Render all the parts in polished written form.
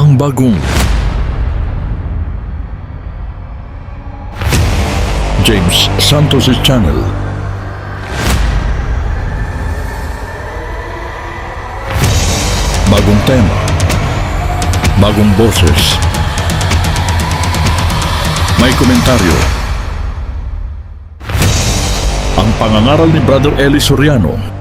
ang bagong James Santos Channel. Bagong tema, bagong boses, may komentaryo. Ang pangangaral ni Brother Eli Soriano.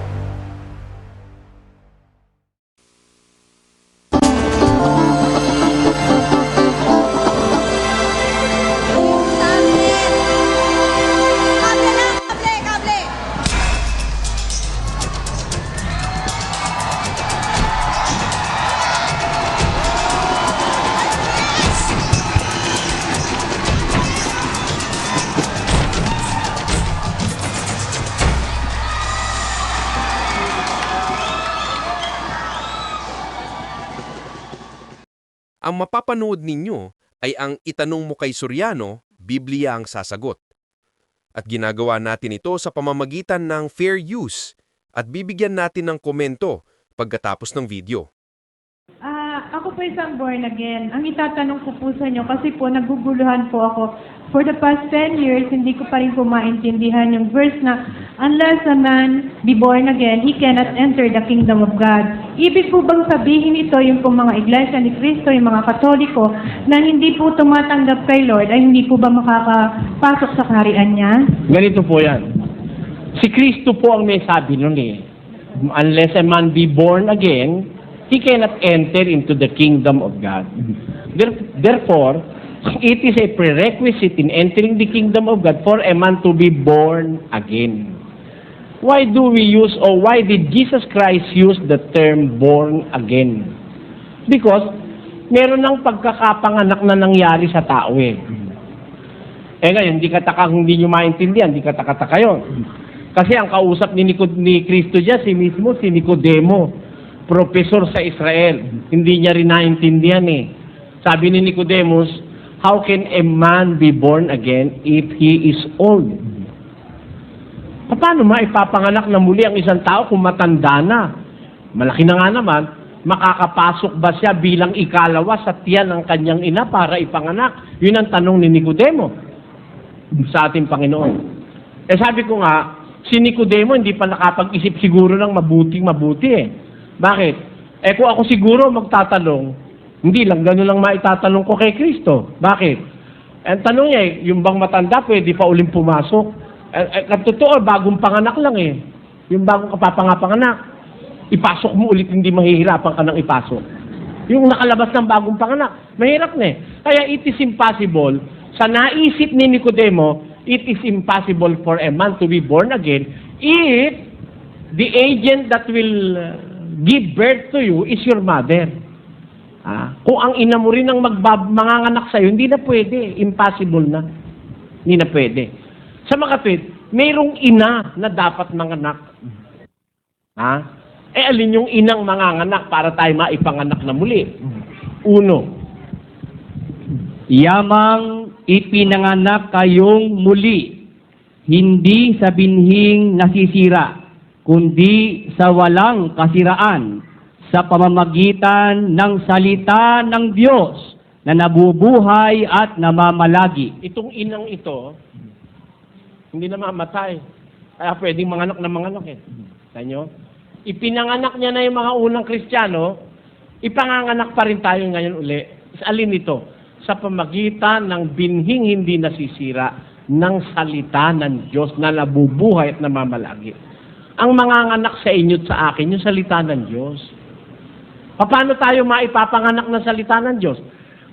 Ang mapapanood ninyo ay ang itanong mo kay Soriano, Biblia ang sasagot. At ginagawa natin ito sa pamamagitan ng fair use at bibigyan natin ng komento pagkatapos ng video. Ako po isang born again. Ang itatanong ko po sa inyo, kasi po naguguluhan po ako. For the past 10 years, hindi ko pa rin po maintindihan yung verse na, unless a man be born again, he cannot enter the kingdom of God. Ibig po bang sabihin ito yung po mga iglesia ni Cristo, yung mga Katoliko, na hindi po tumatanggap kay Lord, ay hindi po ba makakapasok sa kaharian niya? Ganito po yan. Si Kristo po ang may sabi nun eh. Unless a man be born again, he cannot enter into the kingdom of God. Therefore, it is a prerequisite in entering the kingdom of God for a man to be born again. Why do we use, or why did Jesus Christ use the term born again? Because meron ng pagkakapanganak na nangyari sa tao eh. Ngayon, hindi kataka kung hindi nyo maintindihan, hindi kataka-taka yun. Kasi ang kausap ni Cristo dyan, si Nicodemo, profesor sa Israel. Hindi niya rin naintindihan eh. Sabi ni Nicodemus, how can a man be born again if he is old? Paano maipapanganak na muli ang isang tao kung matanda na? Malaki na nga naman, makakapasok ba siya bilang ikalawa sa tiyan ng kanyang ina para ipanganak? Yun ang tanong ni Nicodemo sa ating Panginoon. Sabi ko nga, si Nicodemo hindi pa nakapag-isip siguro ng mabuti eh. Bakit? Kung ako siguro magtatanong, hindi lang, gano'n lang maitatanong ko kay Kristo. Bakit? Ang tanong niya yung bang matanda, pwede pa uling pumasok? Totoo, bagong panganak lang eh. Yung bagong kapapanganak, ipasok mo ulit, hindi mahihirapan ka nang ipasok. Yung nakalabas ng bagong panganak, mahirap na eh. Kaya it is impossible, sa naisip ni Nicodemo, it is impossible for a man to be born again if the agent that will give birth to you is your mother. Kung ang ina mo rin ang manganganak sa'yo, hindi na pwede. Impossible na. Hindi na pwede. Sa mga kapit, mayroong ina na dapat manganak. Alin yung inang manganganak para tayo maipanganak na muli? Uno, yamang ipinanganak kayong muli, hindi sa binhing nasisira, kundi sa walang kasiraan, sa pamamagitan ng salita ng Diyos na nabubuhay at namamalagi. Itong inang ito, hindi na mamatay. Kaya pwedeng manganak na manganak eh. Tanyo? Ipinanganak niya na yung mga unang Kristiyano, ipanganganak pa rin tayo ngayon uli. Alin ito? Sa pamamagitan ng binhing hindi nasisira ng salita ng Diyos na nabubuhay at namamalagi. Ang manganganak sa inyo at sa akin, yung salita ng Diyos. Paano tayo maipapanganak ng salita ng Diyos?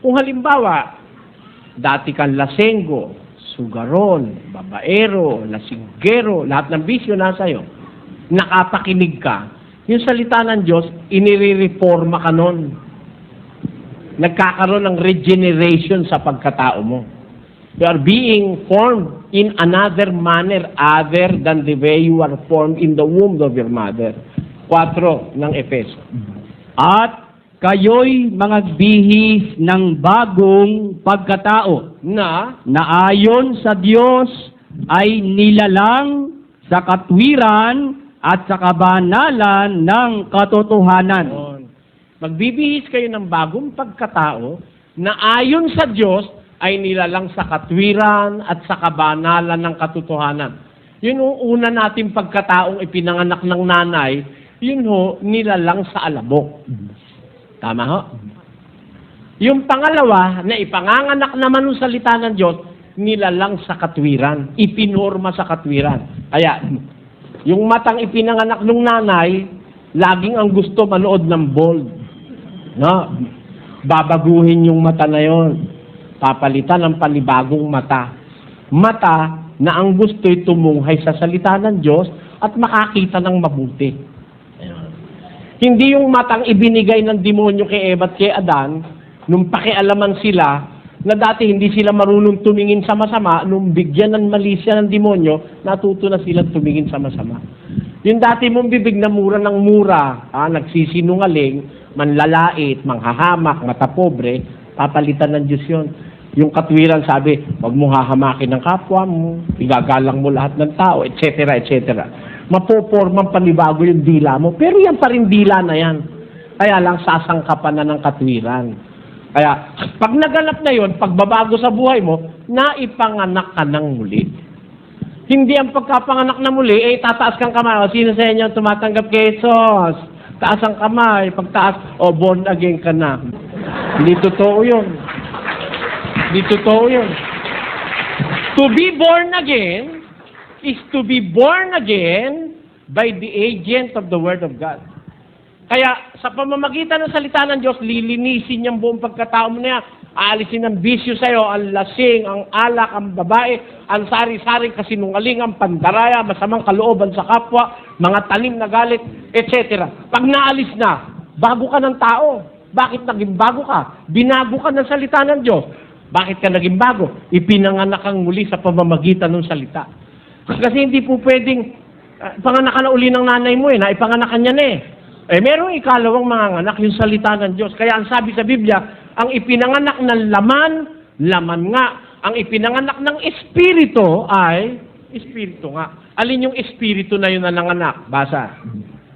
Kung halimbawa, dati kang lasenggo, sugaron, babaero, lasinggero, lahat ng bisyo nasa iyo, nakapakinig ka, yung salita ng Diyos, inire-reforma ka nun. Nagkakaroon ng regeneration sa pagkatao mo. You are being formed in another manner other than the way you are formed in the womb of your mother. 4 ng Efeso. At kayo'y mga bihis ng bagong pagkatao Na ayon sa Diyos ay nilalang sa katwiran at sa kabanalan ng katotohanan. Magbibihis kayo ng bagong pagkatao na ayon sa Diyos ay nilalang sa katwiran at sa kabanalan ng katotohanan. Yun yung una nating pagkataong ipinanganak ng nanay, yun ho, nilalang sa alabok. Tama ho? Yung pangalawa, na ipanganganak naman ng salita ng Diyos, nilalang sa katwiran. Ipinorma sa katwiran. Kaya, yung matang ipinanganak ng nanay, laging ang gusto manood ng bold. No? Babaguhin yung mata na yon. Papalitan ng panibagong mata. Mata na ang gusto'y tumunghay sa salita ng Diyos at makakita ng mabuti. Ayun. Hindi yung matang ibinigay ng demonyo kay Eva at kay Adan, nung pakialaman sila, na dati hindi sila marunong tumingin sa masama, nung bigyan ng mali siya ng demonyo, natuto na sila tumingin sa masama. Yung dati mong bibig na mura ng mura, nagsisinungaling, manlalait, manghahamak, matapobre, papalitan ng Diyos yun. Yung katwiran sabi, wag mo hahamakin ng kapwa mo, igagalang mo lahat ng tao, etc., etc. Mapopormang panibago yung dila mo, pero yan pa rin dila na yan. Kaya lang sasangkapan na ng katwiran. Kaya, pag naganap na yon, pagbabago sa buhay mo, naipanganak ka ng muli. Hindi ang pagkapanganak na muli, tataas kang kamay. O, sino sa inyo tumatanggap kay Jesus? Taas ang kamay. Pagtaas, born again ka na. Hindi totoo yun. Hindi totoo yun. To be born again is to be born again by the agent of the Word of God. Kaya sa pamamagitan ng salita ng Diyos, lilinisin yung buong pagkatao mo na yan. Aalisin ang bisyo sa'yo, ang lasing, ang alak, ang babae, ang sari-saring kasinungaling, ang pandaraya, masamang kalooban sa kapwa, mga talim na galit, etc. Pag naalis na, bago ka ng tao. Bakit naging bago ka? Binago ka ng salita ng Diyos. Bakit ka naging bago? Ipinanganak kang muli sa pamamagitan ng salita. Kasi hindi po pwedeng, panganak ka na uli ng nanay mo naipanganakan niya na merong ikalawang mga anak, yung salita ng Diyos. Kaya ang sabi sa Biblia, ang ipinanganak ng laman, laman nga. Ang ipinanganak ng espiritu ay, espiritu nga. Alin yung espiritu na yun na nanganak? Basa.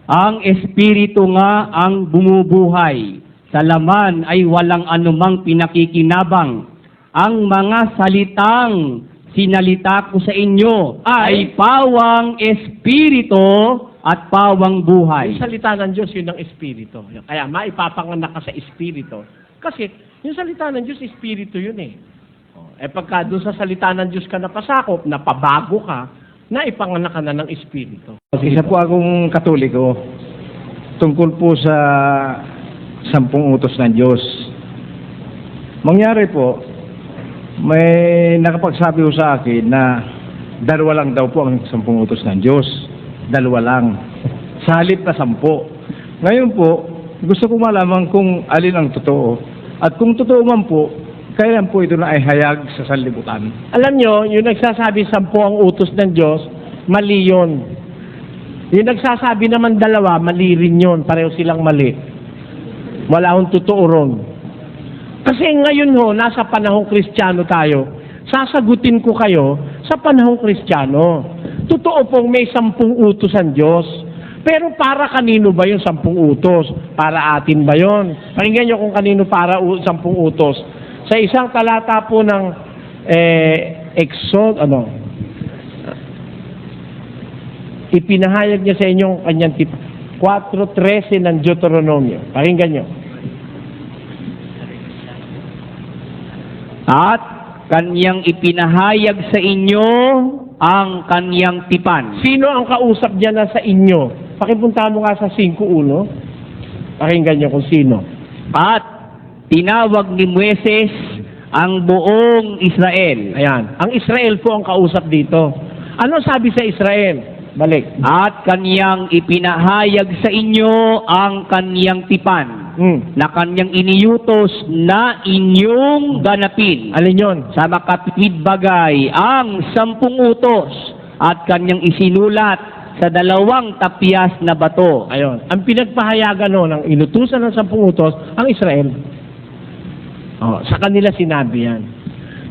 Ang espiritu nga ang bumubuhay. Sa laman ay walang anumang pinakikinabang. Ang mga salitang sinalita ko sa inyo ay pawang espiritu at pawang buhay. Yung salita ng Diyos, yun ang espiritu. Kaya maipapanganak ka sa espiritu. Kasi yung salita ng Diyos, espiritu yun pagka doon sa salita ng Diyos ka napasakop, napabago ka, naipanganak ka na ng espiritu. Isa po akong Katoliko tungkol po sa 10 utos ng Diyos. Mangyari po, may nakapagsabi po sa akin na 2 lang daw po ang 10 utos ng Diyos. 2 lang. Sa halip na 10. Ngayon po, gusto ko malaman kung alin ang totoo. At kung totoo man po, kailan po ito na ay hayag sa sanlibutan. Alam nyo, yung nagsasabi 10 ang utos ng Diyos, mali yun. Yung nagsasabi naman 2, mali rin yun. Pareho silang mali. Wala akong totoo ron. Kasi ngayon nasa panahong Kristiyano tayo. Sasagutin ko kayo sa panahong Kristiyano. Totoo pong may 10 utos ang Diyos. Pero para kanino ba yung 10 utos? Para atin ba yon? Pakinggan nyo kung kanino para 10 utos. Sa isang talata po ng ipinahayag niya sa inyong kanyang 4:13 ng Deuteronomio. Pakinggan nyo. At kanyang ipinahayag sa inyo ang kanyang tipan. Sino ang kausap niya na sa inyo? Pakipunta mo nga sa 5:1. Pakinggan niyo kung sino. At tinawag ni Moises ang buong Israel. Ayan. Ang Israel po ang kausap dito. Ano sabi sa Israel? Balik. At kanyang ipinahayag sa inyo ang kanyang tipan na kanyang iniutos na inyong ganapin. Alin yun? Sa makatwid bagay ang 10 utos at kanyang isinulat sa 2 tapyas na bato. Ayon. Ang pinagpahayagan ng inutusan ng 10 utos, ang Israel. Sa kanila sinabi yan.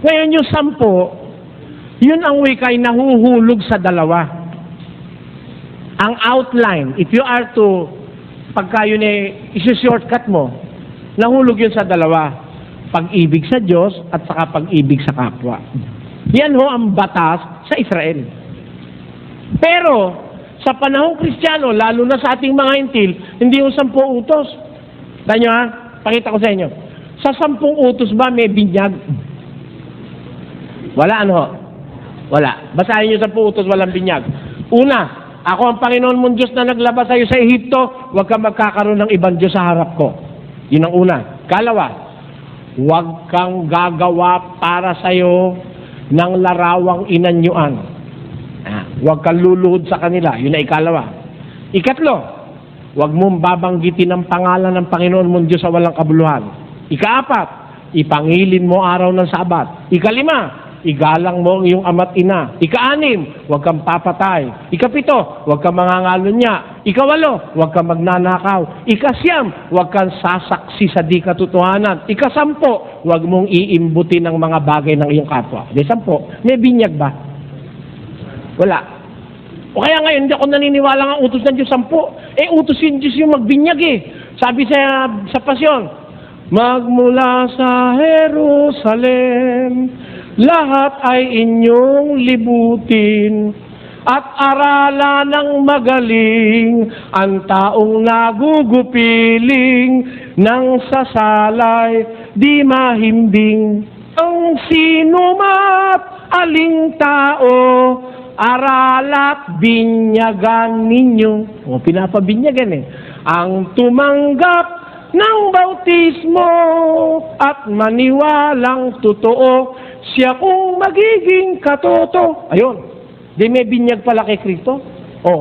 Ngayon yung 10, yun ang wikay nahuhulog sa 2. Ang outline, if you are to pagka yun isi-shortcut mo, nahulog yun sa dalawa. Pag-ibig sa Diyos at saka pag-ibig sa kapwa. Yan ho ang batas sa Israel. Pero, sa panahong Kristiyano, lalo na sa ating mga Hintil, hindi yung 10 utos. Tayo nyo ha? Pakita ko sa inyo. Sa 10 utos ba may binyag? Wala ano ho? Wala. Basahin nyo 10 utos, walang binyag. Una, ako ang Panginoon mong Diyos na naglabas sa'yo sa Ehipto, huwag kang magkakaroon ng ibang Diyos sa harap ko. Yun ang una. Kalawa, huwag kang gagawa para sa'yo ng larawang inanyuan. Huwag kang luluhod sa kanila. Yun ang ikalawa. Ikatlo, huwag mong babanggitin ang pangalan ng Panginoon mong Diyos sa walang kabuluhan. Ikaapat, ipangilin mo araw ng Sabat. Ikalima, igalang mo ang iyong ama't ina. Ika-6, huwag kang papatay. Ika-7, huwag kang mangangalunya. Ika-8, huwag kang magnanakaw. Ika-9, huwag kang sasaksi sa di katotohanan. Ika-10, huwag mong iimbutin ang mga bagay ng iyong kapwa. Di 10, may binyag ba? Wala. O kaya ngayon, hindi ako naniniwala nga utos ng Diyos 10. Utos yung Diyos yung magbinyag Sabi sa pasyon, magmula sa Jerusalem, lahat ay inyong libutin at aralan ng magaling ang taong nagugupiling ng sasalay di mahimbing. Ang sinumat aling tao, aralat binyagan ninyo. O, pinapabinyagan ang tumanggap ng bautismo at maniwalang totoo, siya kung magiging katoto. Ayun, di may binyag pala kay Kristo. O,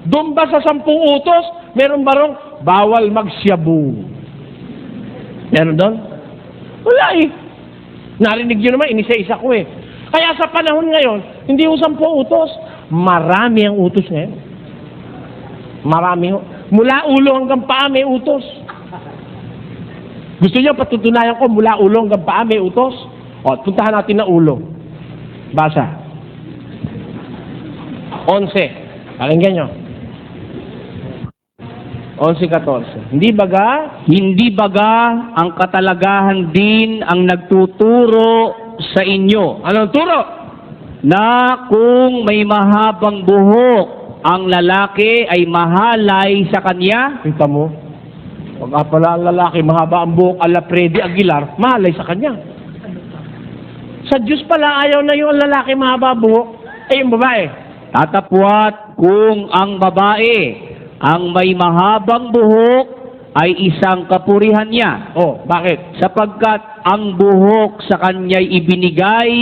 doon ba sa 10 utos, meron barong bawal magsyabu? Meron doon? Wala Narinig nyo naman, inisa-isa ko Kaya sa panahon ngayon, hindi ho 10 utos. Marami ang utos ngayon. Marami ho. Mula ulo hanggang paa may utos. Gusto niyo patutunayan ko mula ulo hanggang paa may utos? O, puntahan natin na ulo. Basa. 11. Pakinggan nyo. 11-14. Hindi baga ang katalagahan din ang nagtuturo sa inyo Anong turo? na kung may mahabang buhok ang lalaki ay mahalay sa kanya? Kita mo? Pag pala ang lalaki, mahaba ang buhok, ala Freddy Aguilar, mahalay sa kanya. Sa Diyos pala, ayaw na yung lalaki mahaba buhok, yung babae. Tatapwat kung ang babae ang may mahabang buhok ay isang kapurihan niya, Oh, bakit? sapagkat ang buhok sa kanya'y ibinigay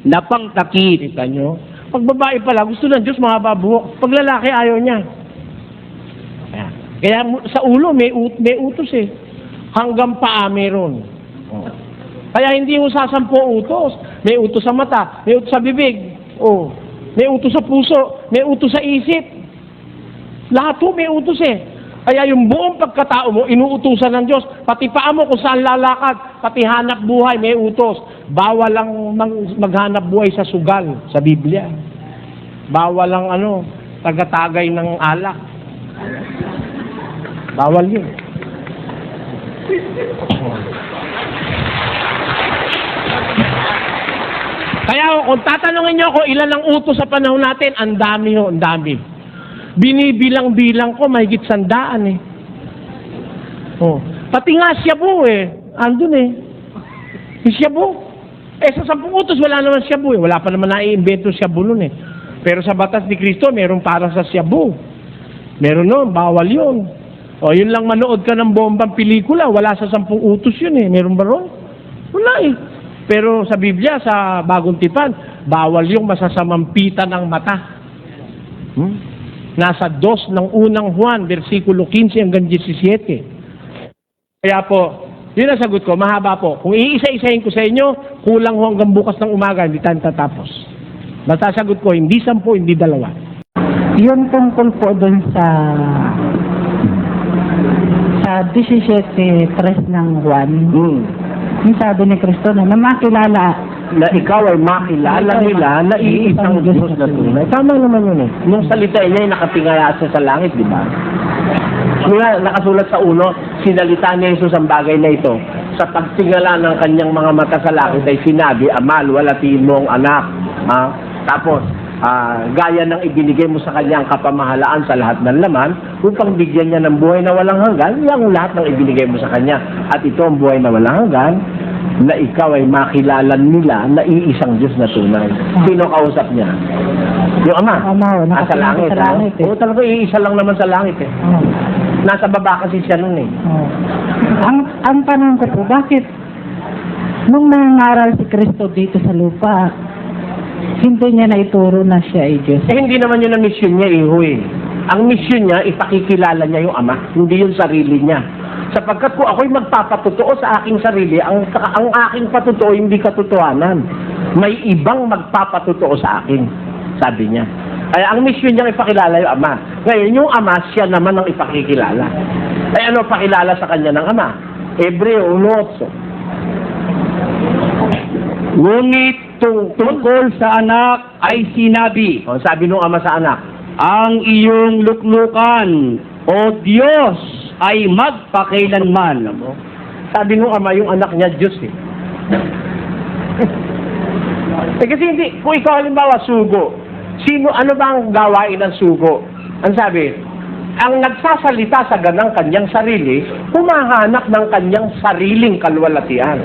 na pangtakit. Kita nyo? Pag babae pala, gusto ng Diyos mahaba buhok. Pag lalaki, ayaw niya. Kaya sa ulo, may utos Hanggang paa meron. Oh. Kaya hindi mo sa 10 utos. May utos sa mata, may utos sa bibig. Oh. May utos sa puso, may utos sa isip. Lahat may utos Kaya yung buong pagkatao mo, inuutusan ng Diyos. Pati paa mo kung saan lalakad, pati hanap buhay, may utos. Bawal lang maghanap buhay sa sugal, sa Biblia. Bawal lang tagatagay ng alak. Bawal yun. Kaya kung tatanungin niyo ako ilan ang utos sa panahon natin, ang dami ang dami. Binibilang-bilang ko, mahigit 100 Oh. Pati nga Shabu andun Yung Shabu. Sa 10 utos, wala naman Shabu Wala pa naman naiimbento Shabu nun Pero sa batas ni Kristo, meron para sa Shabu. Meron nun, bawal yun. O, yun lang manood ka ng bombang pelikula, wala sa 10 utos yun Meron ba ron? Wala Pero sa Biblia, sa Bagong Tipan, bawal yung masasamang pita ng mata. Nasa 2 ng unang Juan, versikulo 15 hanggang 17. Kaya po, yun ang sagot ko, mahaba po. Kung iisa-isahin ko sa inyo, kulang ho hanggang bukas ng umaga, hindi tayo tatapos. Basta sagot ko, hindi 10, hindi 2. Yun tungkol po doon sa 17:3 ng Juan. Yung sabi ni Kristo na makilala Na ikaw ay makilala nila na iisang Diyos na tunay. Tama naman yun Nung salita niya ay nakatingala sa langit, di ba? Nga, nakasulat sa uno, sinalita ni Jesus ang bagay na ito. Sa pagtingala ng kanyang mga mata sa langit ay sinabi, Ama, luwalhatiin mo ang anak. Ha? Tapos, gaya ng ibinigay mo sa kanya ang kapamahalaan sa lahat ng laman, upang bigyan niya ng buhay na walang hanggan, yung lahat ng ibinigay mo sa kanya. At ito ang buhay na walang hanggan, na ikaw ay makilala nila na iisang Diyos na tunay. Sino kausap niya? Yung Ama. Ama, Nasa langit. sa langit, eh. Oo, talaga iisa lang naman sa langit eh. Oh. Nasa baba kasi siya nun eh. Oh. Ang tanong ko po, bakit nung nangaral si Kristo dito sa lupa, hindi niya naituro na siya ay Diyos? Eh, hindi naman yun ang mission niya, iho eh. Ang mission niya, ipakikilala niya yung Ama, hindi yung sarili niya. Sapagkat kung ako'y magpapatotoo sa aking sarili, ang aking patotoo hindi katotohanan. May ibang magpapatotoo sa akin, sabi niya. Kaya ang mission niya ipakilala yung Ama. Ngayon, yung Ama, siya naman ang ipakikilala. Ay ano pakilala sa kanya ng Ama? Hebreo 1:8. Ngunit tungkol sa anak ay sinabi, O, sabi nung Ama sa anak, ang iyong luklukan, O Diyos, ay magpakailanman. sabi nung Ama, yung anak niya, Diyos eh. Kasi hindi, kung ikaw halimbawa sugo, ano ba ang gawain ng sugo? Ang sabi, ang nagsasalita sa ganang kanyang sarili, humahanap ng kanyang sariling kalwalatian.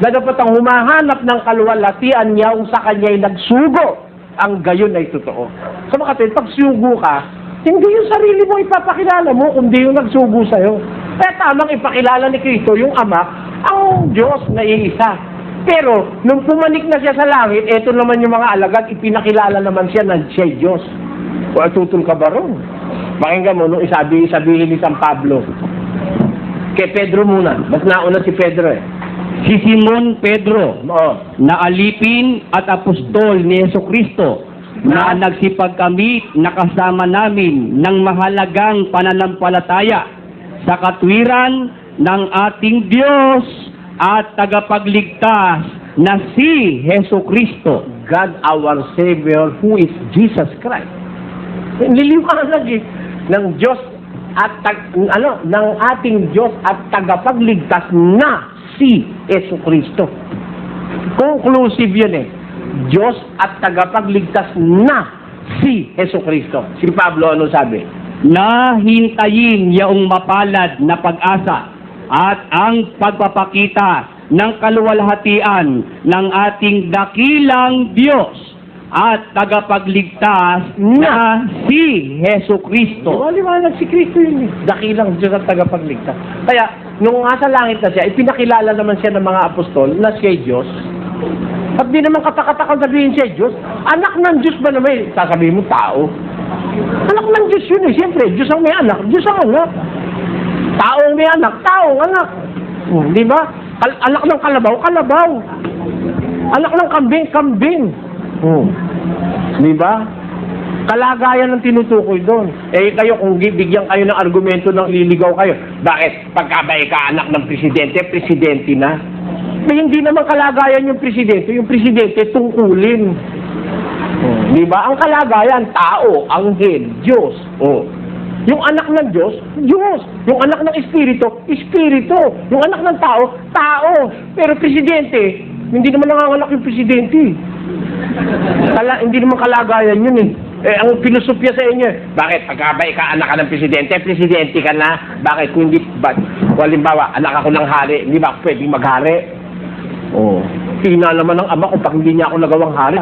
Na dapat ang humahanap ng kalwalatian niya kung sa kanya'y nagsugo, ang gayon ay totoo. So makatid, pag sugo ka, hindi yung sarili mo ipapakilala mo, kundi yung nagsugo sa'yo. Kaya tamang ipakilala ni Kristo, yung Ama, ang Diyos na iisa. Pero, nung pumanik na siya sa langit, eto naman yung mga alagad, ipinakilala naman siya na siya'y Diyos. O tutol ka ba ron? Pakinggan mo, nung sabihin ni San Pablo, kay Pedro muna, mas nauna si Pedro eh. Si Simon Pedro, Oo. na alipin at apostol ni Jesucristo, na nagsipagkamit na kasama namin ng mahalagang pananampalataya sa katwiran ng ating Diyos at tagapagligtas na si Jesucristo. God our Savior, who is Jesus Christ. Niliwanag eh, ng Diyos at ng ating Diyos at tagapagligtas na si Jesucristo. Conclusive yun eh. Diyos at tagapagligtas na si Jesucristo. Si Pablo ano sabi? Na hintayin yaong mapalad na pag-asa at ang pagpapakita ng kaluwalhatian ng ating dakilang Diyos at tagapagligtas na si Jesucristo. Liwanag si Kristo yun eh. Dakilang Diyos at tagapagligtas. Kaya, nung nasa langit na siya, ipinakilala naman siya ng mga apostol na siya Diyos. At di naman katakatakal sabihin siya Diyos. Anak ng Diyos ba naman? Sasabihin mo, tao. Anak ng Diyos yun eh. Siyempre, Diyos ang may anak. Diyos ang anak. Tao ang may anak. Tao ang anak. Di ba? Anak ng kalabaw, kalabaw. Anak ng kambing, kambing. Di ba? Kalagayan ang tinutukoy doon. Eh kayo, kung bigyan kayo ng argumento ng liligaw kayo, bakit pagkabay ka anak ng presidente, presidente na? Eh, hindi naman kalagayan yung presidente tungkulin. Di ba? Ang kalagayan, tao, anghel, Diyos. Yung anak ng Diyos, Diyos. Yung anak ng Espiritu, Espiritu. Yung anak ng tao, tao. Pero presidente, hindi naman nanganganak yung presidente. Hindi naman kalagayan yun eh. Ang filosofya sa inyo, bakit pagkabay ka anak ka ng presidente, presidente ka na, bakit kung hindi, halimbawa, anak ako ng hari, hindi ba ako pwedeng maghari? Hina naman ng ama kung pag hindi niya ako nagawang hari.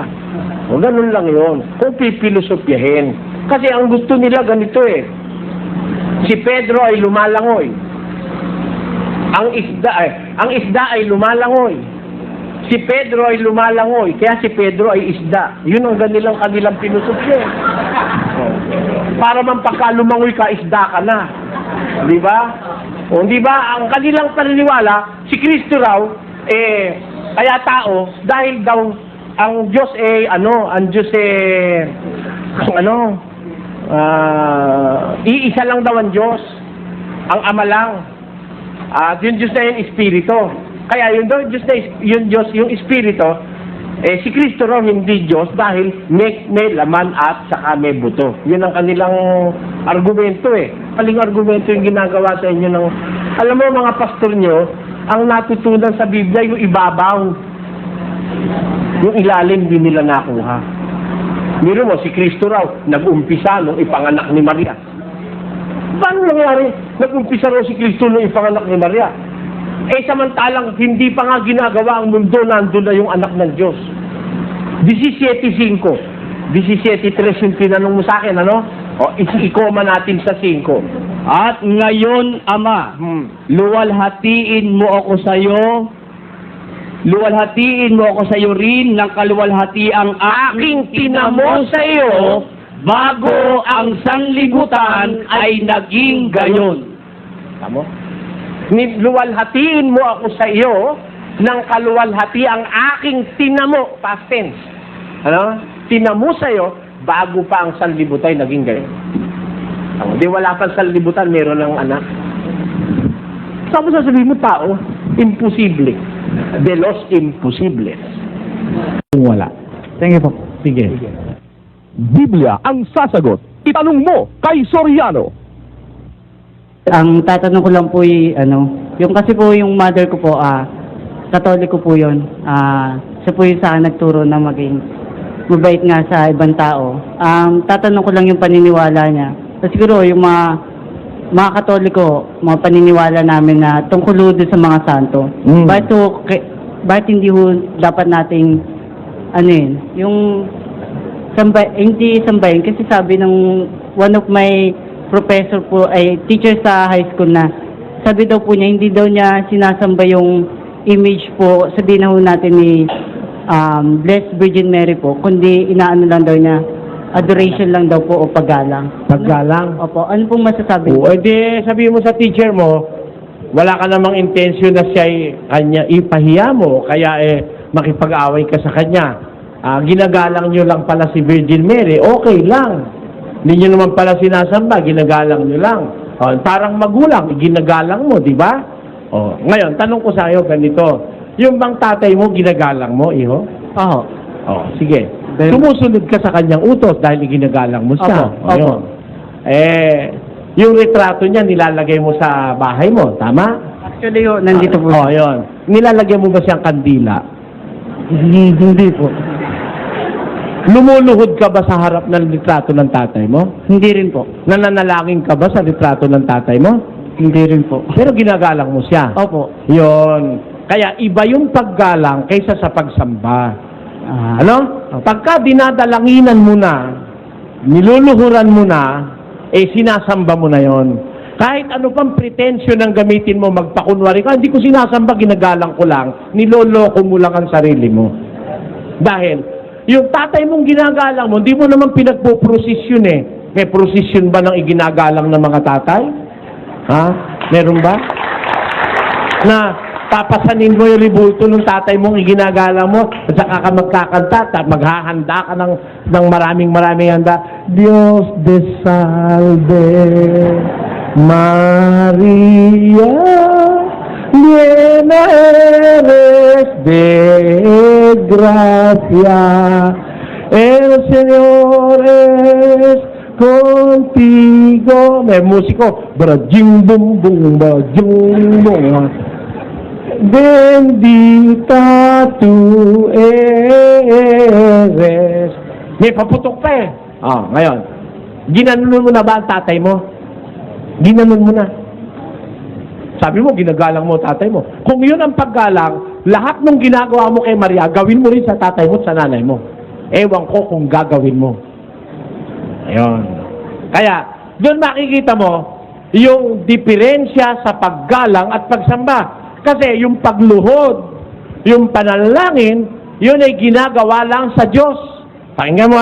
Ganun lang yun. Kung pipilosofyahin. Kasi ang gusto nila ganito eh. Si Pedro ay lumalangoy. Ang isda ay lumalangoy. Si Pedro ay lumalangoy, kaya si Pedro ay isda. Yun ang kanilang pinusupye. Para man pagka lumangoy ka, isda ka na. Di ba? Di ba? Ang kanilang paniniwala, si Kristo raw, kaya tao, dahil daw, ang Diyos ang Diyos iisa lang daw ang Diyos. Ang Ama lang. At yung Diyos na yung Espiritu. Kaya yung Diyos, yung Espiritu, Si Kristo raw hindi Diyos dahil may laman at saka may buto. Yun ang kanilang argumento eh. Maling argumento yung ginagawa sa inyo ng... Alam mo mga pastor nyo, ang natutunan sa Biblia yung ibabaw. Yung ilalim din nila nakuha. Miro mo, si Kristo raw, nag-umpisa nung ipanganak ni Maria. Paano nangyari? Nag-umpisa raw si Kristo nung ipanganak ni Maria. Samantalang hindi pa nga ginagawa ang mundo, nandun na yung anak ng Diyos. 17:5. 17:3 yung tinanong mo sa akin, ano? I-koma natin sa 5. At ngayon, Ama, luwalhatiin mo ako sa iyo rin ng kaluwalhati ang aking tinamo sa iyo bago ang sanlibutan ay naging gayon. Tamo? Luwalhatiin mo ako sa iyo ng kaluwalhati ang aking tinamo, past tense. Ano? Tinamo sa iyo bago pa ang sanlibutan ay naging gayon. Di wala pang sanlibutan, meron ng anak. Tapos sasabihin mo tao, imposible. De los imposibles. Wala. Thank you po. Sige. Biblia ang sasagot. Itanong mo kay Soriano. Ang tatanong ko lang po yung kasi po yung mother ko po, Katoliko po yun. Siya po yung sa akin nagturo na maging mabait nga sa ibang tao. Tatanong ko lang yung paniniwala niya. So, siguro yung mga Katoliko, mga paniniwala namin na tungkol doon sa mga santo. Bakit hindi ho dapat nating yung hindi sambahin kasi sabi ng one of my professor po ay teacher sa high school na sabi daw po niya hindi daw niya sinasamba yung image po, sabihin na ho natin ni Blessed Virgin Mary po, kundi inaano lang daw niya, adoration lang daw po o paggalang. Paggalang? Opo, ano pong masasabi? Edi sabihin mo sa teacher mo, wala ka namang intensyon na siya kanya ipahiya mo, kaya makipag-away ka sa kanya. Ginagalang nyo lang pala si Virgin Mary, okay lang. Hindi nyo naman pala sinasamba, ginagalang nyo lang. Parang magulang, ginagalang mo, di ba? Ngayon, tanong ko sa iyo ganito, yung bang tatay mo, ginagalang mo, iho? Oo. Sige. Sumusunod ka sa kanyang utos dahil ginagalang mo siya. Opo. Yung retrato niya, nilalagay mo sa bahay mo, tama? Actually, nandito po. Yun. Nilalagay mo ba siyang kandila? Hindi po. Lumuluhod ka ba sa harap ng litrato ng tatay mo? Hindi rin po. Nananalangin ka ba sa litrato ng tatay mo? Hindi rin po. Pero ginagalang mo siya. Opo. Yun. Kaya iba yung paggalang kaysa sa pagsamba. Ano? Pagka dinadalanginan mo na, niluluhuran mo na, sinasamba mo na yon. Kahit ano pang pretensyon ang gamitin mo, magpakunwari ka, hindi ko sinasamba, ginagalang ko lang, niloloko mo lang ang sarili mo. Dahil, yung tatay mong ginagalang mo, hindi mo naman pinagpo-prosesyon eh. May prosesyon ba ng iginagalang ng mga tatay? Ha? Meron ba? Na papasanin mo yung ribulto ng tatay mong iginagalang mo at saka ka magkakanta at maghahanda ka ng maraming handa. Dios de salve Maria, llena eres de gracia, el Señor es contigo. May musiko, brajing bum bum brajing bum. Bendita tu eres. May paputok pa eh. Ngayon, ginanon mo na ba ang tatay mo? Ginanon mo na. Sabi mo, ginagalang mo tatay mo. Kung yun ang paggalang, lahat ng ginagawa mo kay Maria, gawin mo rin sa tatay mo at sa nanay mo. Ewan ko kung gagawin mo. Ayun. Kaya, doon makikita mo yung diferensya sa paggalang at pagsamba. Kasi yung pagluhod, yung panalangin, yun ay ginagawa lang sa Diyos. Pakinggan mo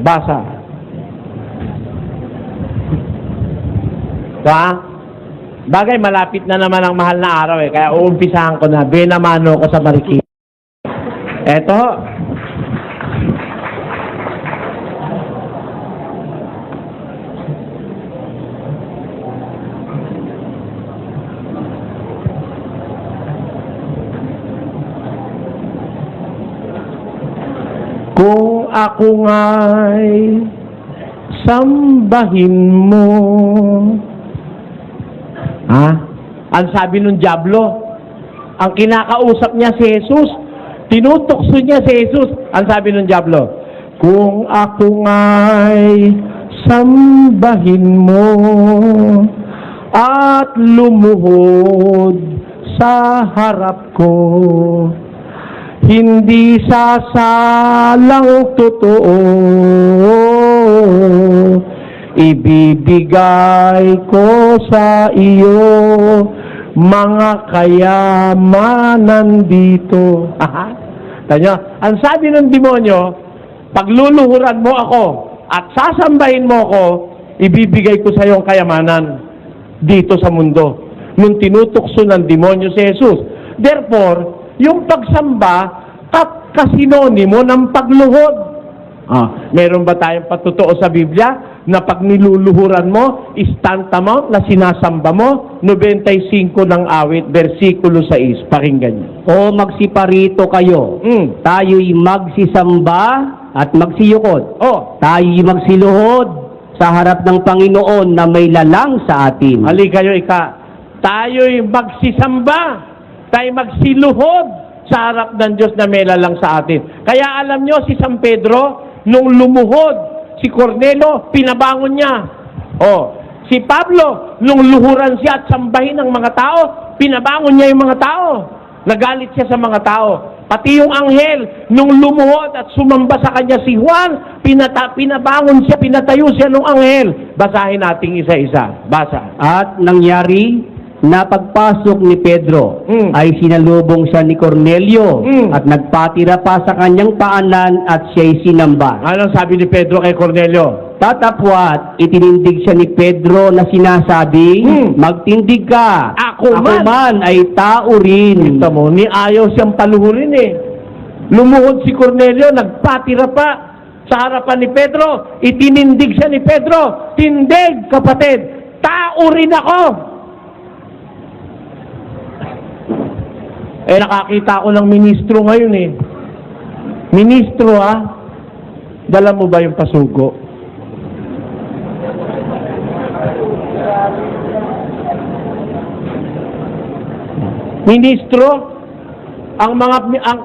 basa. Bagay, malapit na naman ang mahal na araw kaya uumpisahan ko na, benamano ko sa Marikina. Eto, kung ako nga'y sambahin mo. Ha? Ang sabi ng Diablo, ang kinakausap niya si Jesus, tinutokso niya si Jesus. Ang sabi ng Diablo, kung ako nga'y sambahin mo at lumuhod sa harap ko, hindi sasalang totoo, ibibigay ko sa iyo mga kayamanan dito. Tanya, ang sabi ng demonyo, pagluluhuran mo ako at sasambahin mo ako, ibibigay ko sa iyo ang kayamanan dito sa mundo. Nung tinutokso ng demonyo si Jesus. Therefore, yung pagsamba, kasinonimo ng pagluhod. Meron ba tayong patotoo sa Biblia na pag niluluhuran mo, istanta mo, na sinasamba mo? 95 ng awit, versikulo 6. Pakinggan niyo. O magsiparito kayo, tayo'y magsisamba at magsiyukod. Tayo'y magsiluhod sa harap ng Panginoon na may lalang sa atin. Hali kayo, tayo'y magsisamba, tayo'y magsiluhod sa harap ng Diyos na may lalang sa atin. Kaya alam nyo, si San Pedro, nung lumuhod, si Cornelio, pinabangon niya. Si Pablo, nung luhuran siya at sambahin ng mga tao, pinabangon niya yung mga tao. Nagalit siya sa mga tao. Pati yung anghel, nung lumuhod at sumamba sa kanya si Juan, pinabangon siya, pinatayo siya ng anghel. Basahin natin isa-isa. Basa. At nangyari na pagpasok ni Pedro ay sinalubong siya ni Cornelio at nagpatira pa sa kanyang paanan at siya'y sinamba. Anong sabi ni Pedro kay Cornelio? Tatapwat, itinindig siya ni Pedro na sinasabi, magtindig ka, Ako man ay tao rin. Kita mo, ni ayaw siyang paluhurin eh. Lumuhod si Cornelio, nagpatira pa sa harapan ni Pedro, itinindig siya ni Pedro, tindig kapatid, tao rin ako. Nakakita ko ng ministro ngayon eh. Ministro dala mo ba yung pasugo? Ministro, ang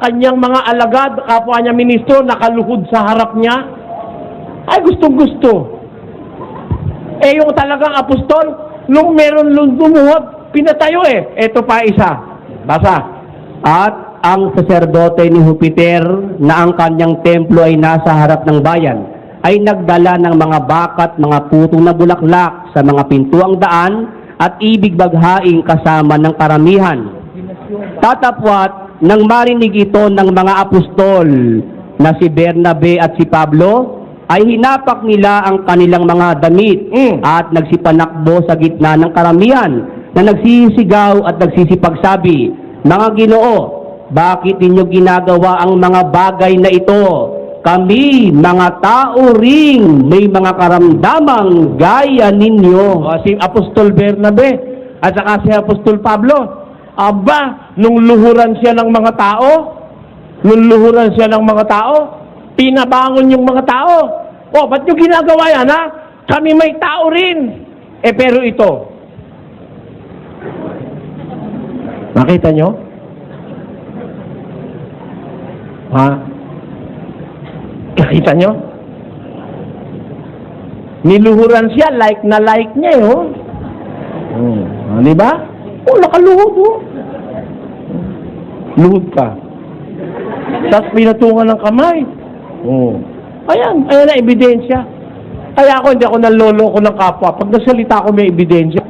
kanyang mga alagad, kapwa niya ministro, nakaluhod sa harap niya. Ay, gustong-gusto. Yung talagang apostol, nung meron lumuhod, pinatayo eh. Ito pa isa. Basa. At ang saserdote ni Jupiter na ang kanyang templo ay nasa harap ng bayan, ay nagdala ng mga bakat, mga putong na bulaklak sa mga pintuang daan at ibig baghaing kasama ng karamihan. Tatapwat, nang marinig ito ng mga apostol na si Bernabe at si Pablo, ay hinapak nila ang kanilang mga damit at nagsipanakbo sa gitna ng karamihan na nagsisigaw at nagsisipagsabi, mga Ginoo, bakit ninyo ginagawa ang mga bagay na ito? Kami, mga tao ring may mga karamdamang gaya ninyo. Si Apostol Bernabe at saka si Apostol Pablo, nung luhuran siya ng mga tao, pinabangon yung mga tao. Ba't nyo ginagawa yan, Kami may tao rin. Pero ito, nakita nyo? Nakita nyo? Niluhuran siya, like na like niya di ba? Nakaluhod Luhod ka. Tapos pinatungan ng kamay. Ayan na ebidensya. Kaya ako, hindi ako nanloloko ng kapwa. Pag nasalita ako, may ebidensya.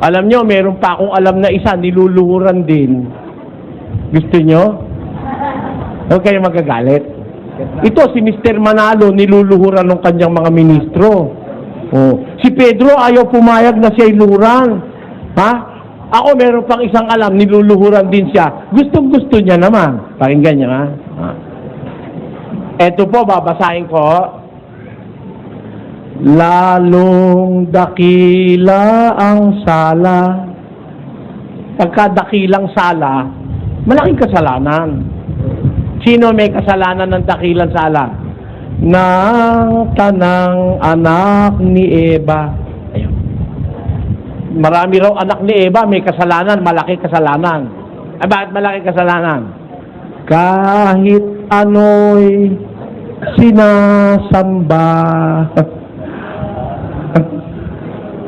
Alam nyo, meron pa akong alam na isa, niluluhuran din. Gusto nyo? Huwag kayo magagalit. Ito, si Mr. Manalo, niluluhuran ng kanyang mga ministro. Si Pedro, ayaw pumayag na siya'y luhuran. Ako, meron pang isang alam, niluluhuran din siya. Gustong-gusto niya naman. Pakinggan niya, Ito po, babasahin ko. Lalong dakila ang sala. Pagka dakilang sala, malaking kasalanan. Sino may kasalanan ng dakilan sa alam? Nang tanang anak ni Eva. Ayun. Marami raw anak ni Eva, may kasalanan, malaki kasalanan. Ay, bakit malaki kasalanan? Kahit ano'y sinasamba,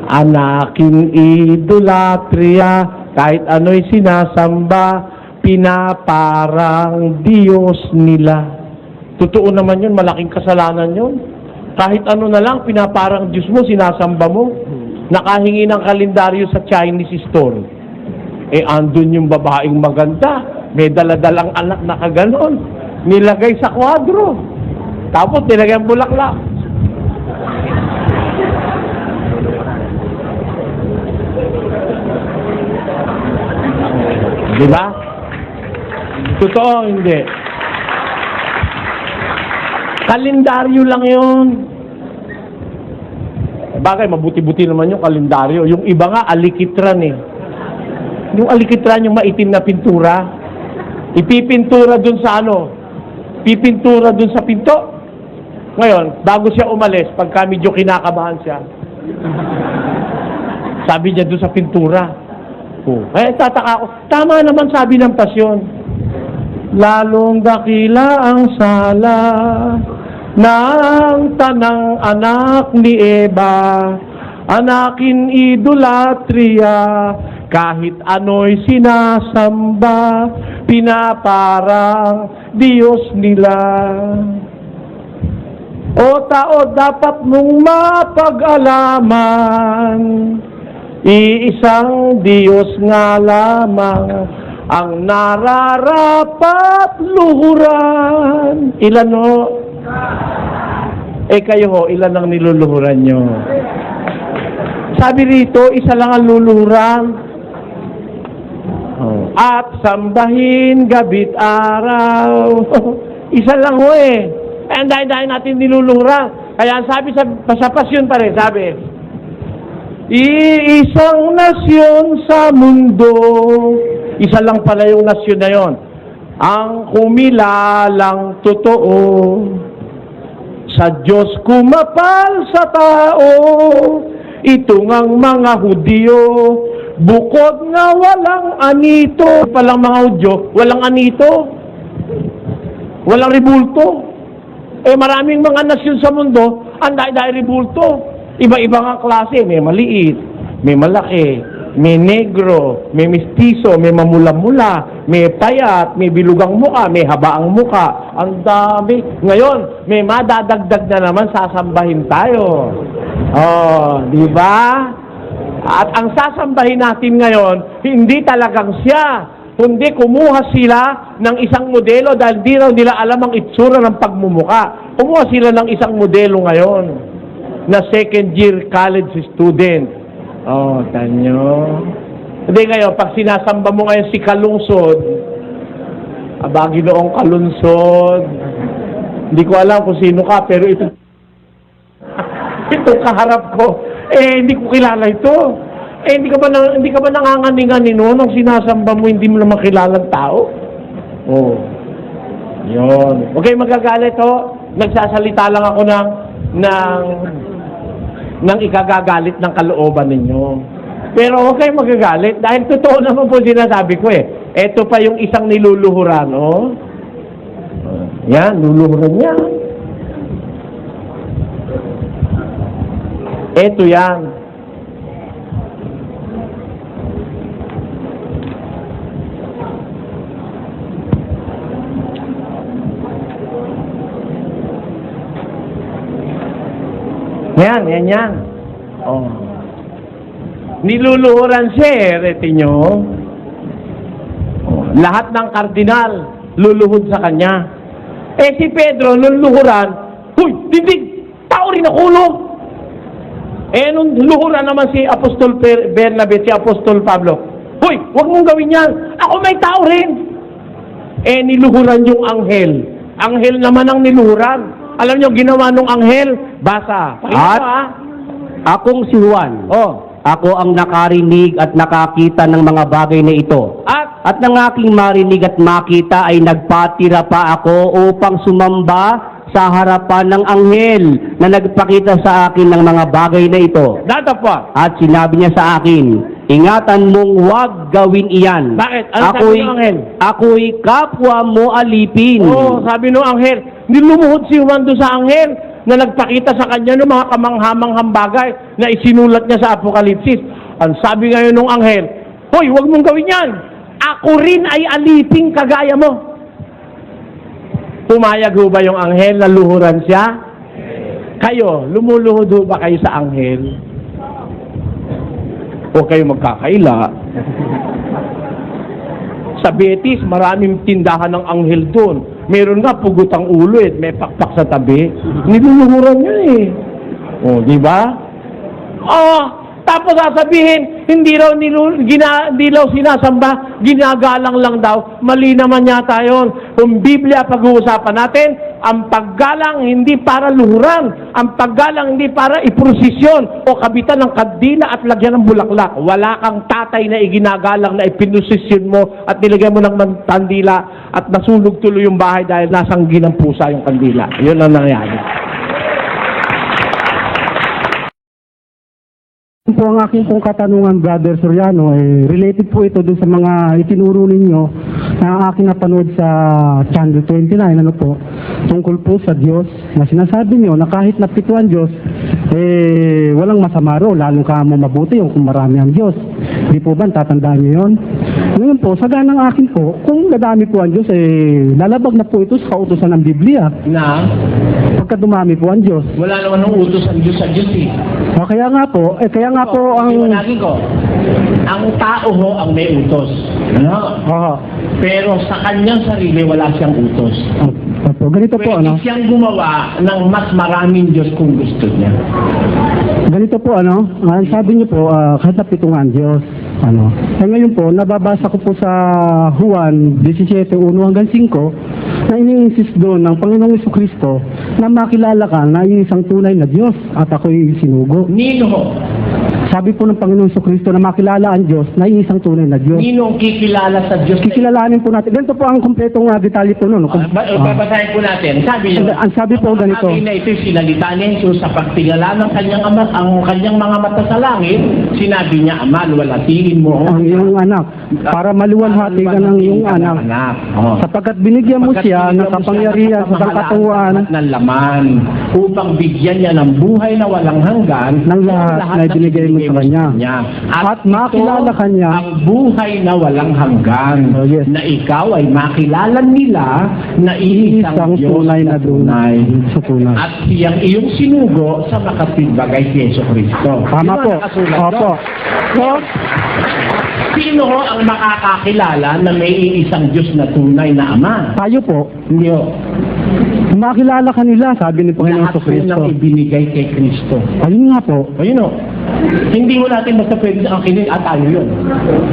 anaking idolatria, kahit ano'y sinasamba, pinaparang Diyos nila. Totoo naman yun, malaking kasalanan yun. Kahit ano na lang, pinaparang Diyos mo, sinasamba mo. Nakahingi ng kalendaryo sa Chinese store. Andun yung babaeng maganda, may daladalang anak na kaganon. Nilagay sa kwadro. Tapos nilagay ang bulaklak. Di ba? Totoo, hindi. Kalendaryo lang yun. Bagay, mabuti-buti naman yung kalendaryo. Yung iba nga, alikitran eh. Yung alikitran, yung maitim na pintura. Ipipintura dun sa ano? Pipintura dun sa pinto. Ngayon, bago siya umalis, pagka medyo kinakabahan siya, sabi niya dun sa pintura, tataka ako, tama naman sabi ng pasyon. Lalong dakila ang sala ng tanang anak ni Eva, anakin idolatria, kahit ano'y sinasamba, pinaparang Diyos nila. O tao, dapat mong mapag-alaman, iisang Diyos nga lamang ang nararapat luhuran. Ilan ho? Kayo ho, ilan ang niluluhuran nyo? Sabi rito, isa lang ang luluhuran. At sambahin gabi't araw. Isa lang ho eh. Ang dahil natin niluluhuran. Kaya sabi sa pasyon pa rin, sabi, iisang nasyon sa mundo. Isa lang pala yung nasyon na yon. Ang kumilalang totoo. Sa Diyos kumapal sa tao. Ito ngang mga Hudyo. Bukod nga walang anito. Palang mga Hudyo, walang anito. Walang ribulto. Maraming mga nasyon sa mundo, ang dahil ribulto. Iba-iba nga klase. May maliit, may malaki, may negro, may mistiso, may mamula-mula, may payat, may bilugang muka, may habaang muka. Ang dami. Ngayon, may madadagdag na naman, sasambahin tayo. Di ba? At ang sasambahin natin ngayon, hindi talagang siya. Kundi kumuha sila ng isang modelo dahil di raw nila alam ang itsura ng pagmumuka. Kumuha sila ng isang modelo ngayon na second year college student. Tanyo. Hindi ngayon, pag sinasamba mo ngayon si Kalungsod, Ginoong Kalunsod, hindi ko alam kung sino ka, pero ito kaharap ko, hindi ko kilala ito. Hindi ka ba nanganganinganin noon nung sinasamba mo, hindi mo naman kilalang tao? Yun. Huwag kayong magagalit ho. Nagsasalita lang ako ng ikagagalit ng kalooban ninyo. Pero huwag kayong magagalit dahil totoo naman po sinasabi ko eh. Ito pa yung isang niluluhuran, Yan, luluhuran niya. Ito yan. Yan. Niluluhuran siya retinyo. Lahat ng kardinal, luluhod sa kanya. Si Pedro, nung luhuran, huy, tindig, tao rin ang ulo. Nung luhuran naman si Apostol Bernabe, si Apostol Pablo, huy, huwag mong gawin yan, ako may tao rin. Niluhuran yung anghel. Anghel naman ang niluhuran. Alam niyo, ginawa nung anghel, basa. Akong si Juan. Ako ang nakarinig at nakakita ng mga bagay na ito. At at nang aking marinig at makita ay nagpatira pa ako upang sumamba sa harapan ng anghel na nagpakita sa akin ng mga bagay na ito. Data pa. At sinabi niya sa akin, ingatan mong huwag gawin iyan. Bakit? Ano sabi ng anghel? Ako'y kapwa mo alipin. Oo, sabi ng anghel. Hindi lumuhod si Juan doon sa anghel na nagpakita sa kanya ng mga kamanghamanghang bagay na isinulat niya sa Apokalipsis. Ang sabi ngayon ng anghel, hoy, huwag mong gawin yan. Ako rin ay aliping kagaya mo. Pumayag ho ba yung anghel na luhuran siya? Kayo, lumuluhod ho ba kayo sa anghel? O kayo magkakaila? Sa Betis, maraming tindahan ng anghel doon. Meron nga pugot ang ulo may pakpak sa tabi. Niluluhuran niya O, di ba? Tapos sasabihin, hindi raw sinasamba, ginagalang lang daw. Mali naman yata yun. Kung Biblia pag-uusapan natin, ang paggalang hindi para luhuran. Ang paggalang hindi para iprosesyon o kabitan ng kandila at lagyan ng bulaklak. Wala kang tatay na iginagalang na ipinosesyon mo at nilagyan mo ng kandila at nasunog tuloy yung bahay dahil nasanggi ng pusa yung kandila. Yun ang nangyari. Po ang aking pong katanungan, Brother Soriano, related po ito dun sa mga itinuro ninyo na aking napanood sa Channel 29, tungkol po sa Diyos, na sinasabi niyo na kahit napito ang Diyos, walang masama ro, lalong ka mo mabuti yung kung marami ang Diyos. Di po ba, tatandaan niyo yun? Ngayon po, sa ganang akin po, kung dadami po ang Diyos, lalabag na po ito sa kautusan ng Biblia. Na? Pagka dumami po ang Diyos. Wala naman ng utos ang Diyos sa Diyos Kaya nga po ang... Iwanagin ko, ang tao ho ang may utos. Pero sa kanyang sarili, wala siyang utos. Ganito po, Pwede siyang gumawa ng mas maraming Diyos kung gusto niya. Ganito po, sabi niyo po, kahit napitungan Diyos, ngayon po, nababasa ko po sa Juan 17:1 hanggang 5, na ini-insist doon ng Panginoong Jesucristo na makilala ka na isang tunay na Diyos at ako'y sinugo. Nino ho? Sabi po ng Panginoong Jesucristo na makilala ang Diyos na isang tunay na Diyos. Nino ang kikilala sa Diyos? Kikilalanin po natin. Ganito po ang kompletong detalye po noon. Babasahin po natin. Sabi niyo, ang sabi po ganito. Sabi na ito sinalita ni Jesus sa pagtingala ng kanyang ama, ang kanyang mga mata sa langit. Sinabi niya, Ama, luwalhatiin mo ang iyong anak para maluwalhati ka ng iyong anak. Sapagkat binigyan mo siya ng kapangyarihan sa sangkatauhan ng laman upang bigyan niya ng buhay na walang hanggan ng lahat na ibinigay mo sa kanya. At makilala kanya ang buhay na walang hanggan. Na ikaw ay makilala nila na isang Diyos tunay na tunay. At siyang iyong sinugo sa makasimbagay si Jesucristo. Tama po. Opo. Sino ho ang makakakilala na may iisang Diyos na tunay na Ama? Tayo po. Hindi ho. Makilala kanila, sabi ni Panginoon Lahat Jesucristo. nang ibinigay kay Kristo. Ayun nga po. Ayun o. Hindi mo natin basta pwede sa akinin at tayo yun.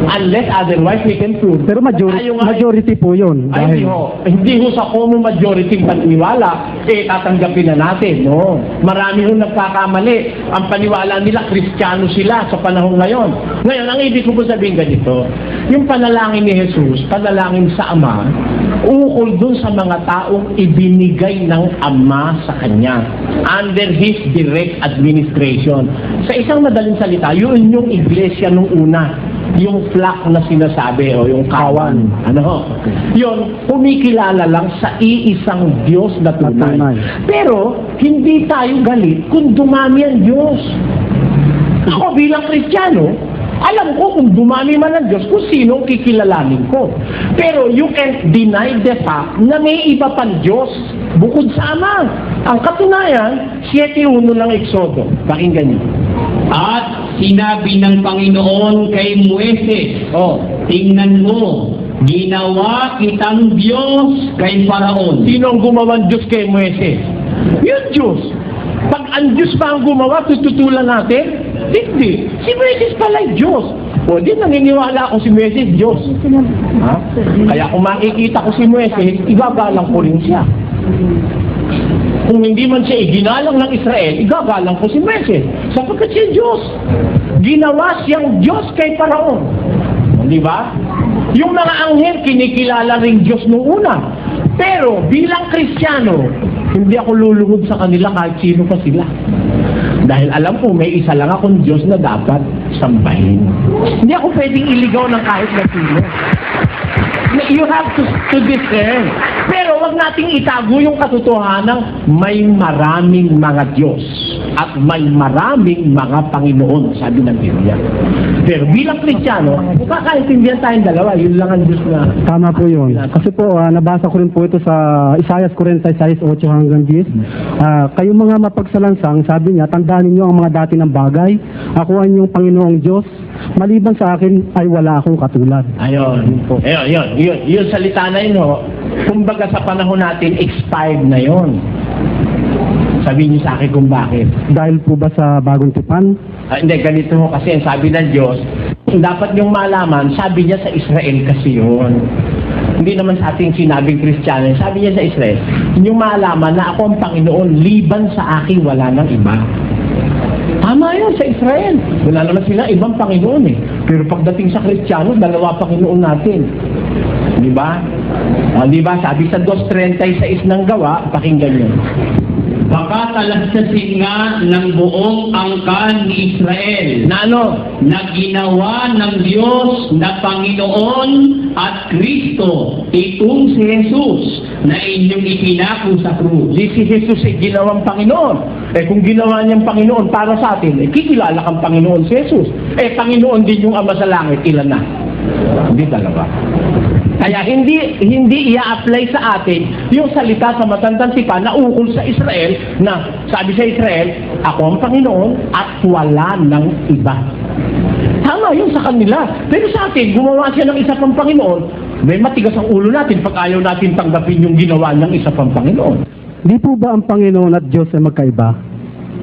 Unless otherwise we can prove. Pero majority po yun. Ay, hindi ho sa common majority paniwala, tatanggapin na natin. No? Marami ho nagkakamali. Ang paniwala nila, Kristiyano sila sa panahon ngayon. Ngayon, ang ibig ko po sabihin ganito, yung panalangin ni Jesus, panalangin sa Ama, ukol dun sa mga taong ibinigay ng Ama sa Kanya under His direct administration. Sa isang madaling salita, yun yung iglesia nung una, yung flock na sinasabi o yung kawan. Yun, kumikilala lang sa iisang Diyos na tunay. Pero, hindi tayo galit kung dumami ang Diyos. Ako bilang Kristiyano, alam ko kung dumami man ang Diyos, kung sinong kikilalanin ko. Pero you can't deny the fact na may iba pang Diyos bukod sa Ama. Ang katunayan, 7:1 ng Exodo. Pakinggan niyo. At sinabi ng Panginoon kay Moises, tingnan mo, ginawa kitang Diyos kay Faraon. Sino ang gumawang Diyos kay Moises? Yung Diyos. Pag ang Diyos pa ang gumawa, tututulan natin? Hindi. Si Moises pala ay Diyos. O di naniniwala ako si Moises, Diyos. Kaya kung makikita ko si Moises, igagalang ko rin siya. Kung hindi man siya iginalang ng Israel, igagalang ko si Moises. Sapagkat siya Diyos. Ginawa siyang Diyos kay Faraon. Di ba? Yung mga anghel, kinikilala rin Diyos noong una. Pero bilang Kristiyano, hindi ako luluhod sa kanila kahit sino pa sila. Dahil alam ko, may isa lang akong Diyos na dapat sambahin. Hindi ako pwedeng iligaw ng kahit na sino. You have to discern. Pero wag nating itago yung katotohanan, may maraming mga Diyos at may maraming mga Panginoon, sabi ng Biblia. Pero bilang Kristiyano, magkakaintindihan tayong dalawa, yun lang ang Diyos na... Tama po yun. Kasi po, nabasa ko rin po ito sa Isaias 46:8 hanggang 10. Kayong mga mapagsalansang, sabi niya, tandaan ninyo ang mga dati ng bagay. Ako ang inyong Panginoong Diyos. Maliban sa akin ay wala akong katulad. Ayun. Yung salita na yun, kumbaga sa panahon natin, expired na yon. Sabihin niyo sa akin kung bakit. Dahil po ba sa bagong tipan? Hindi, ganito ho kasi ang sabi ng Diyos, dapat niyong malaman, sabi niya sa Israel kasi yun. Hindi naman sa ating sinabing Kristiyano, sabi niya sa Israel, niyong malaman na ako ang Panginoon, liban sa akin wala nang iba. Tama yun sa Israel. Wala naman sila ibang Panginoon eh. Pero pagdating sa Kristiyano, dalawa Panginoon natin. Di ba? Di ba? Sabi sa 2:36 ng Gawa, pakinggan yun. Baka talagsasin nga ng buong angkan ni Israel Na ano? na ginawa ng Diyos na Panginoon at Kristo itong si Jesus na inyong ipinako sa krus. Si Jesus ay ginawang Panginoon. Kung ginawa niyang Panginoon para sa atin, kikilala kang Panginoon si Jesus. Panginoon din yung Ama sa Langit, ilan na? Hindi talaga. Kaya hindi i-apply sa atin yung salita sa matandang tipan na ukol sa Israel na sabi sa Israel, ako ang Panginoon at wala ng iba. Tama yun sa kanila. Pero sa atin, gumawa siya ng isa pang Panginoon, may matigas ang ulo natin pag ayaw natin tanggapin yung ginawa ng isa pang Panginoon. Di po ba ang Panginoon at Diyos ay magkaiba?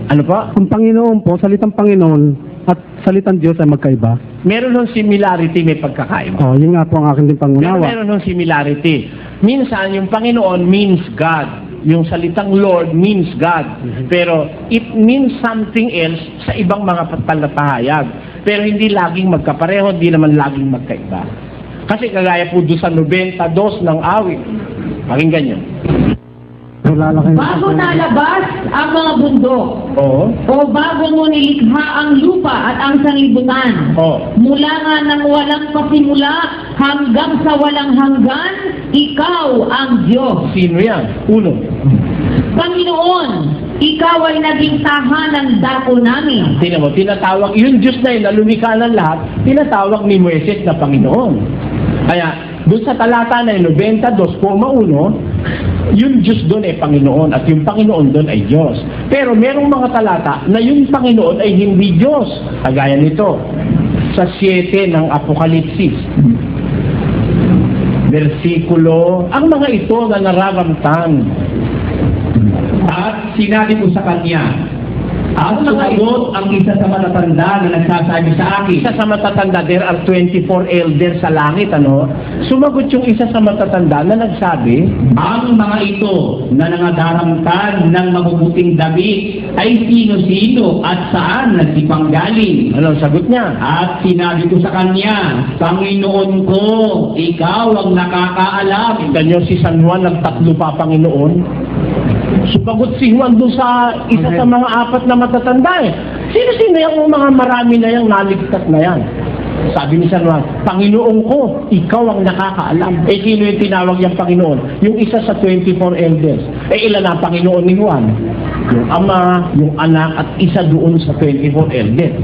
Ano pa? Ang Panginoon po, salitang Panginoon at salitang Diyos ay magkaiba. Meron ng similarity, may pagkakaiba. Yun nga po ang akin din Pero pangunawa. meron ng similarity. Minsan, yung Panginoon means God. Yung salitang Lord means God. Pero it means something else sa ibang mga palatahayag. Pero hindi laging magkapareho, hindi naman laging magkaiba. Kasi kagaya po doon sa 92 ng awit. Pakinggan nyo. Bago nalabas ang mga bundok, Oo. o bago mo nilikha ang lupa at ang sanlibutan, Oo. mula nga ng walang pasimula hanggang sa walang hanggan, ikaw ang Diyos. Sino yan? Uno. Panginoon, ikaw ay naging tahanan dako namin. Tingnan mo, tinatawag, yung Diyos na yun na lumikha ng lahat, tinatawag ni Moises na Panginoon. Kaya, doon sa talata na yun, 92.1, yung Diyos doon ay Panginoon at yung Panginoon doon ay Diyos. Pero merong mga talata na yung Panginoon ay hindi Diyos. Kagaya nito, sa 7 ng Apokalipsis. Versikulo, ang mga ito na nararamtan. At sinabi ko sa kanya, at sumagot ang isa sa matatanda na nagsasabi sa akin. Isa sa matatanda, there are 24 elders sa langit, ano? Sumagot yung isa sa matatanda na nagsabi, Ang mga ito na nangadarangkan ng mabubuting damit ay sino-sino at saan nagsipanggaling. ano sagot niya? At sinabi ko sa kanya, Panginoon ko, ikaw ang nakakaalam. Tignan niyo si San Juan, nagtatlo pa Panginoon. Sumagot si Juan doon sa isa sa mga apat na matatanda eh. Sino-sino yung mga marami na yung naligtas na yan? Sabi ni San Juan, Panginoon ko, ikaw ang nakakaalam. Sino yung tinawag niyang Panginoon? Yung isa sa 24 elders. Ilan na Panginoon ni Juan? Yung Ama, yung Anak, at isa doon sa 24 elders.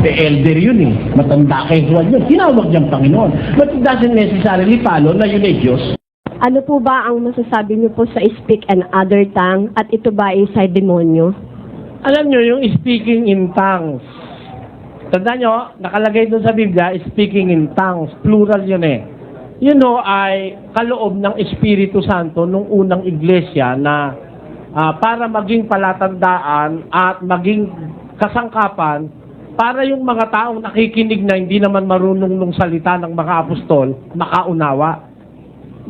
Elder yun eh. Matanda kay Juan yun. Tinawag niyang Panginoon. But it doesn't necessarily follow na yun ay Diyos. Ano po ba ang masasabi niyo po sa speak and other tongue at ito ba ay sa demonyo? Alam nyo, yung speaking in tongues. Tandaan nyo, nakalagay doon sa Biblia, speaking in tongues. Plural yun eh. Yun ay kaloob ng Espiritu Santo nung unang iglesia na para maging palatandaan at maging kasangkapan para yung mga taong nakikinig na hindi naman marunong nung salita ng mga apostol, makaunawa.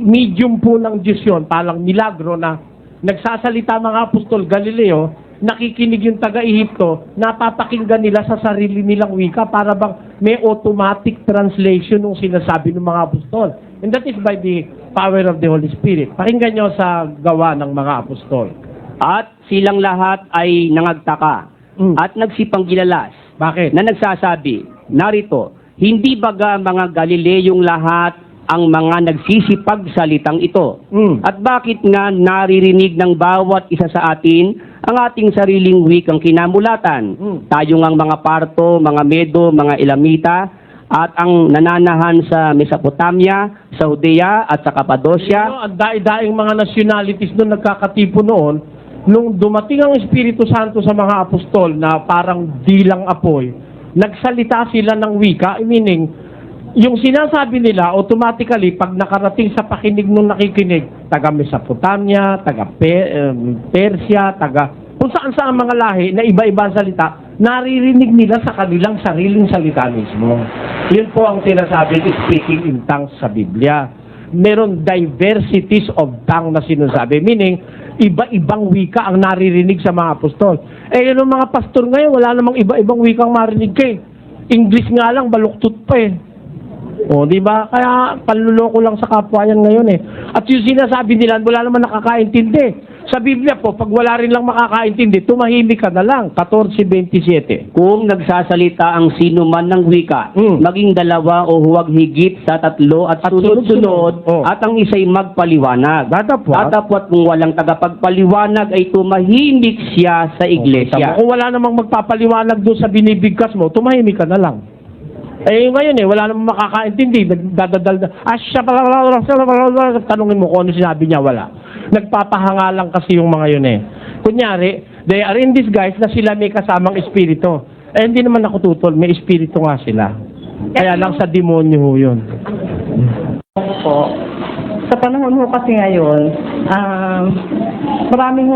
Medium po ng Diyos yun, parang milagro na nagsasalita mga apostol Galileo, nakikinig yung taga-Ehipto, napapakinggan nila sa sarili nilang wika para bang may automatic translation ng sinasabi ng mga apostol. And that is by the power of the Holy Spirit. Pakinggan nyo sa gawa ng mga apostol. At silang lahat ay nangagtaka at nagsipanggilalas. Bakit? Na nagsasabi, narito, hindi baga mga Galileyong lahat ang mga nagsisipagsalitang ito? At bakit nga naririnig ng bawat isa sa atin ang ating sariling wikang kinamulatan? Tayo ngang mga Parto, mga Medo, mga Elamita, at ang nananahan sa Mesopotamia, sa Judea at sa Cappadocia. Ang daing mga nationalities doon nagkakatipo noon, nung dumating ang Espiritu Santo sa mga apostol na parang dilang apoy, nagsalita sila ng wika, meaning, yung sinasabi nila, automatically, pag nakarating sa pakinig nung nakikinig, taga Mesopotamia, taga Persia, taga kung saan mga lahi na iba-iba ang salita, naririnig nila sa kanilang sariling salita mismo. Yun po ang sinasabi speaking in tongues sa Biblia. Meron diversities of tongue na sinasabi, meaning, iba-ibang wika ang naririnig sa mga apostol. Eh, yun ang mga pastor ngayon, wala namang iba-ibang wika ang marinig kay. English nga lang, baluktot pa eh. O, di ba? Kaya panluloko lang sa kapwa yan ngayon eh. At yung sinasabi nila, wala naman nakakaintindi. Sa Biblia po, pag wala rin lang makakaintindi, tumahimik ka na lang. 14:27. Kung nagsasalita ang sino man ng wika, maging dalawa o huwag higit sa tatlo at sunod-sunod, at ang isa'y magpaliwanag. Datapwat kung walang tagapagpaliwanag ay tumahimik siya sa iglesia. Kung wala namang magpapaliwanag doon sa binibigkas mo, tumahimik ka na lang. Eh ngayon wala namang makakaintindi, nagdadadal, tanungin mo kung ano sinabi niya, wala. Nagpapahanga lang kasi yung mga yun eh. Kunyari, they are in disguise na sila may kasamang espiritu. Eh hindi naman ako tutol, may espiritu nga sila. Kaya lang sa demonyo ho yun. Po. Sa panahon ho kasi ngayon, maraming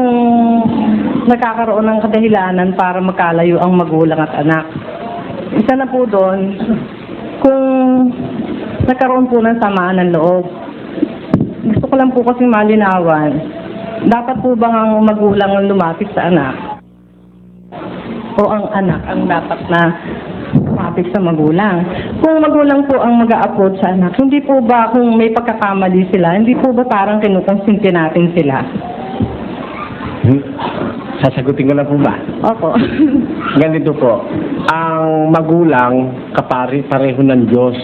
nagkakaroon ng kadahilanan para magkalayo ang magulang at anak. Isa na po doon, kung nagkaroon po ng samaan ng loob. Gusto ko lang po kasi malinawan, dapat po bang ang magulang ang lumapit sa anak? O ang anak ang dapat na lumapit sa magulang? Kung magulang po ang mag-a-approach sa anak, hindi po ba kung may pagkakamali sila, hindi po ba parang kinukonsinti natin sila? Sasagutin ko na po ba? Opo. Ganito po, ang magulang pareho ng Diyos.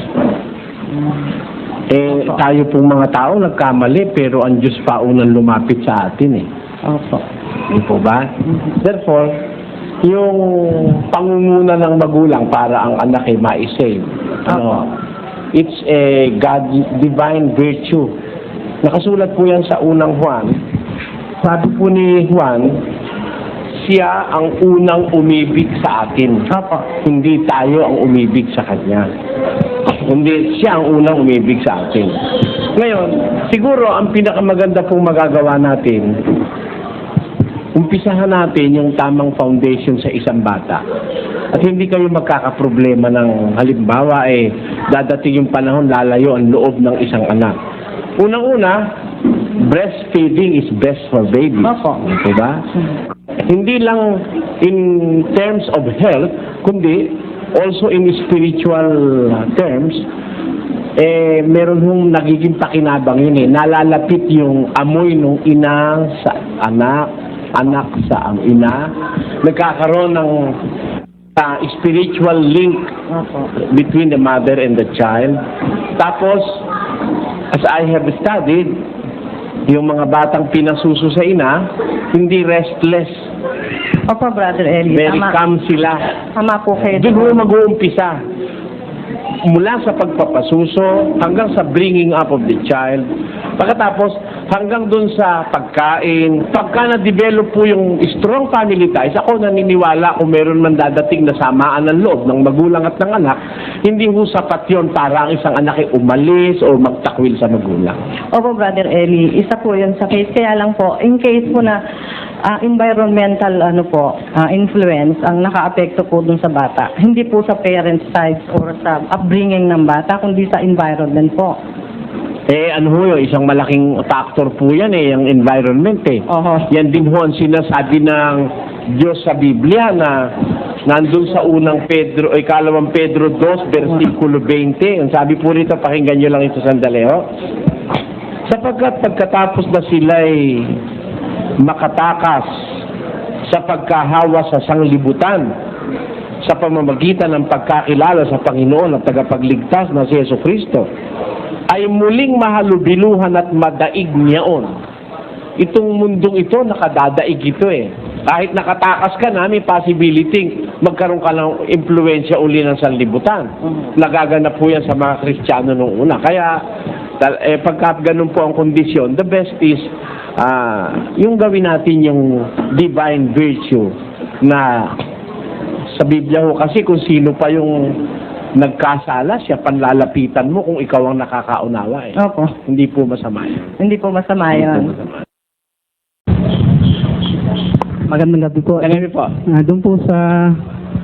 Eh, tayo pong mga tao nagkamali, pero ang Diyos pa unang lumapit sa atin eh. Opo. Hindi po ba? Therefore, yung pangunguna ng magulang para ang anak ay ma-save. It's a divine virtue. Nakasulat po yan sa unang Juan. Sabi po ni Juan, siya ang unang umibig sa atin. Hindi tayo ang umibig sa kanya. Hindi siya ang unang umibig sa atin. Ngayon, siguro ang pinakamaganda pong magagawa natin, umpisahan natin yung tamang foundation sa isang bata. At hindi kayo magkakaproblema ng halimbawa dadating yung panahon lalayo ang loob ng isang anak. Unang-una, breastfeeding is best for babies. Diba? Hindi lang in terms of health, kundi also in spiritual terms, meron hong nagiging pakinabang yun nalalapit yung amoy ng ina sa anak, anak sa ina, nagkakaroon ng spiritual link between the mother and the child. Tapos, as I have studied, yung mga batang pinasuso sa ina, hindi restless. Opo, Brother Eli. Very calm sila. Tama po kayo. Doon mo mag-uumpisa. Mula sa pagpapasuso hanggang sa bringing up of the child. Pagkatapos hanggang doon sa pagkain. Pagka na-develop po yung strong family ties, ako naniniwala kung meron man dadating na samaan ng loob ng magulang at ng anak, hindi ho sapat yun para ang isang anak ay umalis o magtakwil sa magulang. Opo, Brother Eli. Isa po yun sa case. Kaya lang po, in case po na environmental influence ang nakaapekto po dun sa bata. Hindi po sa parents' side or sa upbringing ng bata, kundi sa environment po. Yung isang malaking factor po yan yung environment Yan din ho ang sinasabi ng Diyos sa Biblia na nandun sa unang Pedro, ikalawang Pedro 2, versikulo 20. Ang sabi po rito, pakinggan nyo lang ito sandali, ho. Sapagkat pagkatapos na sila'y makatakas sa pagkahawa sa sanglibutan, sa pamamagitan ng pagkakilala sa Panginoon at tagapagligtas na si Jesucristo, ay muling mahalubiluhan at madaig niyaon. Itong mundong ito, nakadadaig ito eh. Kahit nakatakas ka na, may possibility magkaroon ka ng impluensya uli ng sanlibutan. Nagaganap po yan sa mga Kristiyano nung una. Kaya, pagka ganun po ang kondisyon, the best is yung gawin natin yung divine virtue na sa Biblia ho kasi kung sino pa yung nagkasala, siya panlalapitan mo kung ikaw ang nakakaunawa eh. Opo. Hindi po masama yan. Hindi po masama Hindi po yun. masama. Magandang gabi po. Ano po? Doon po sa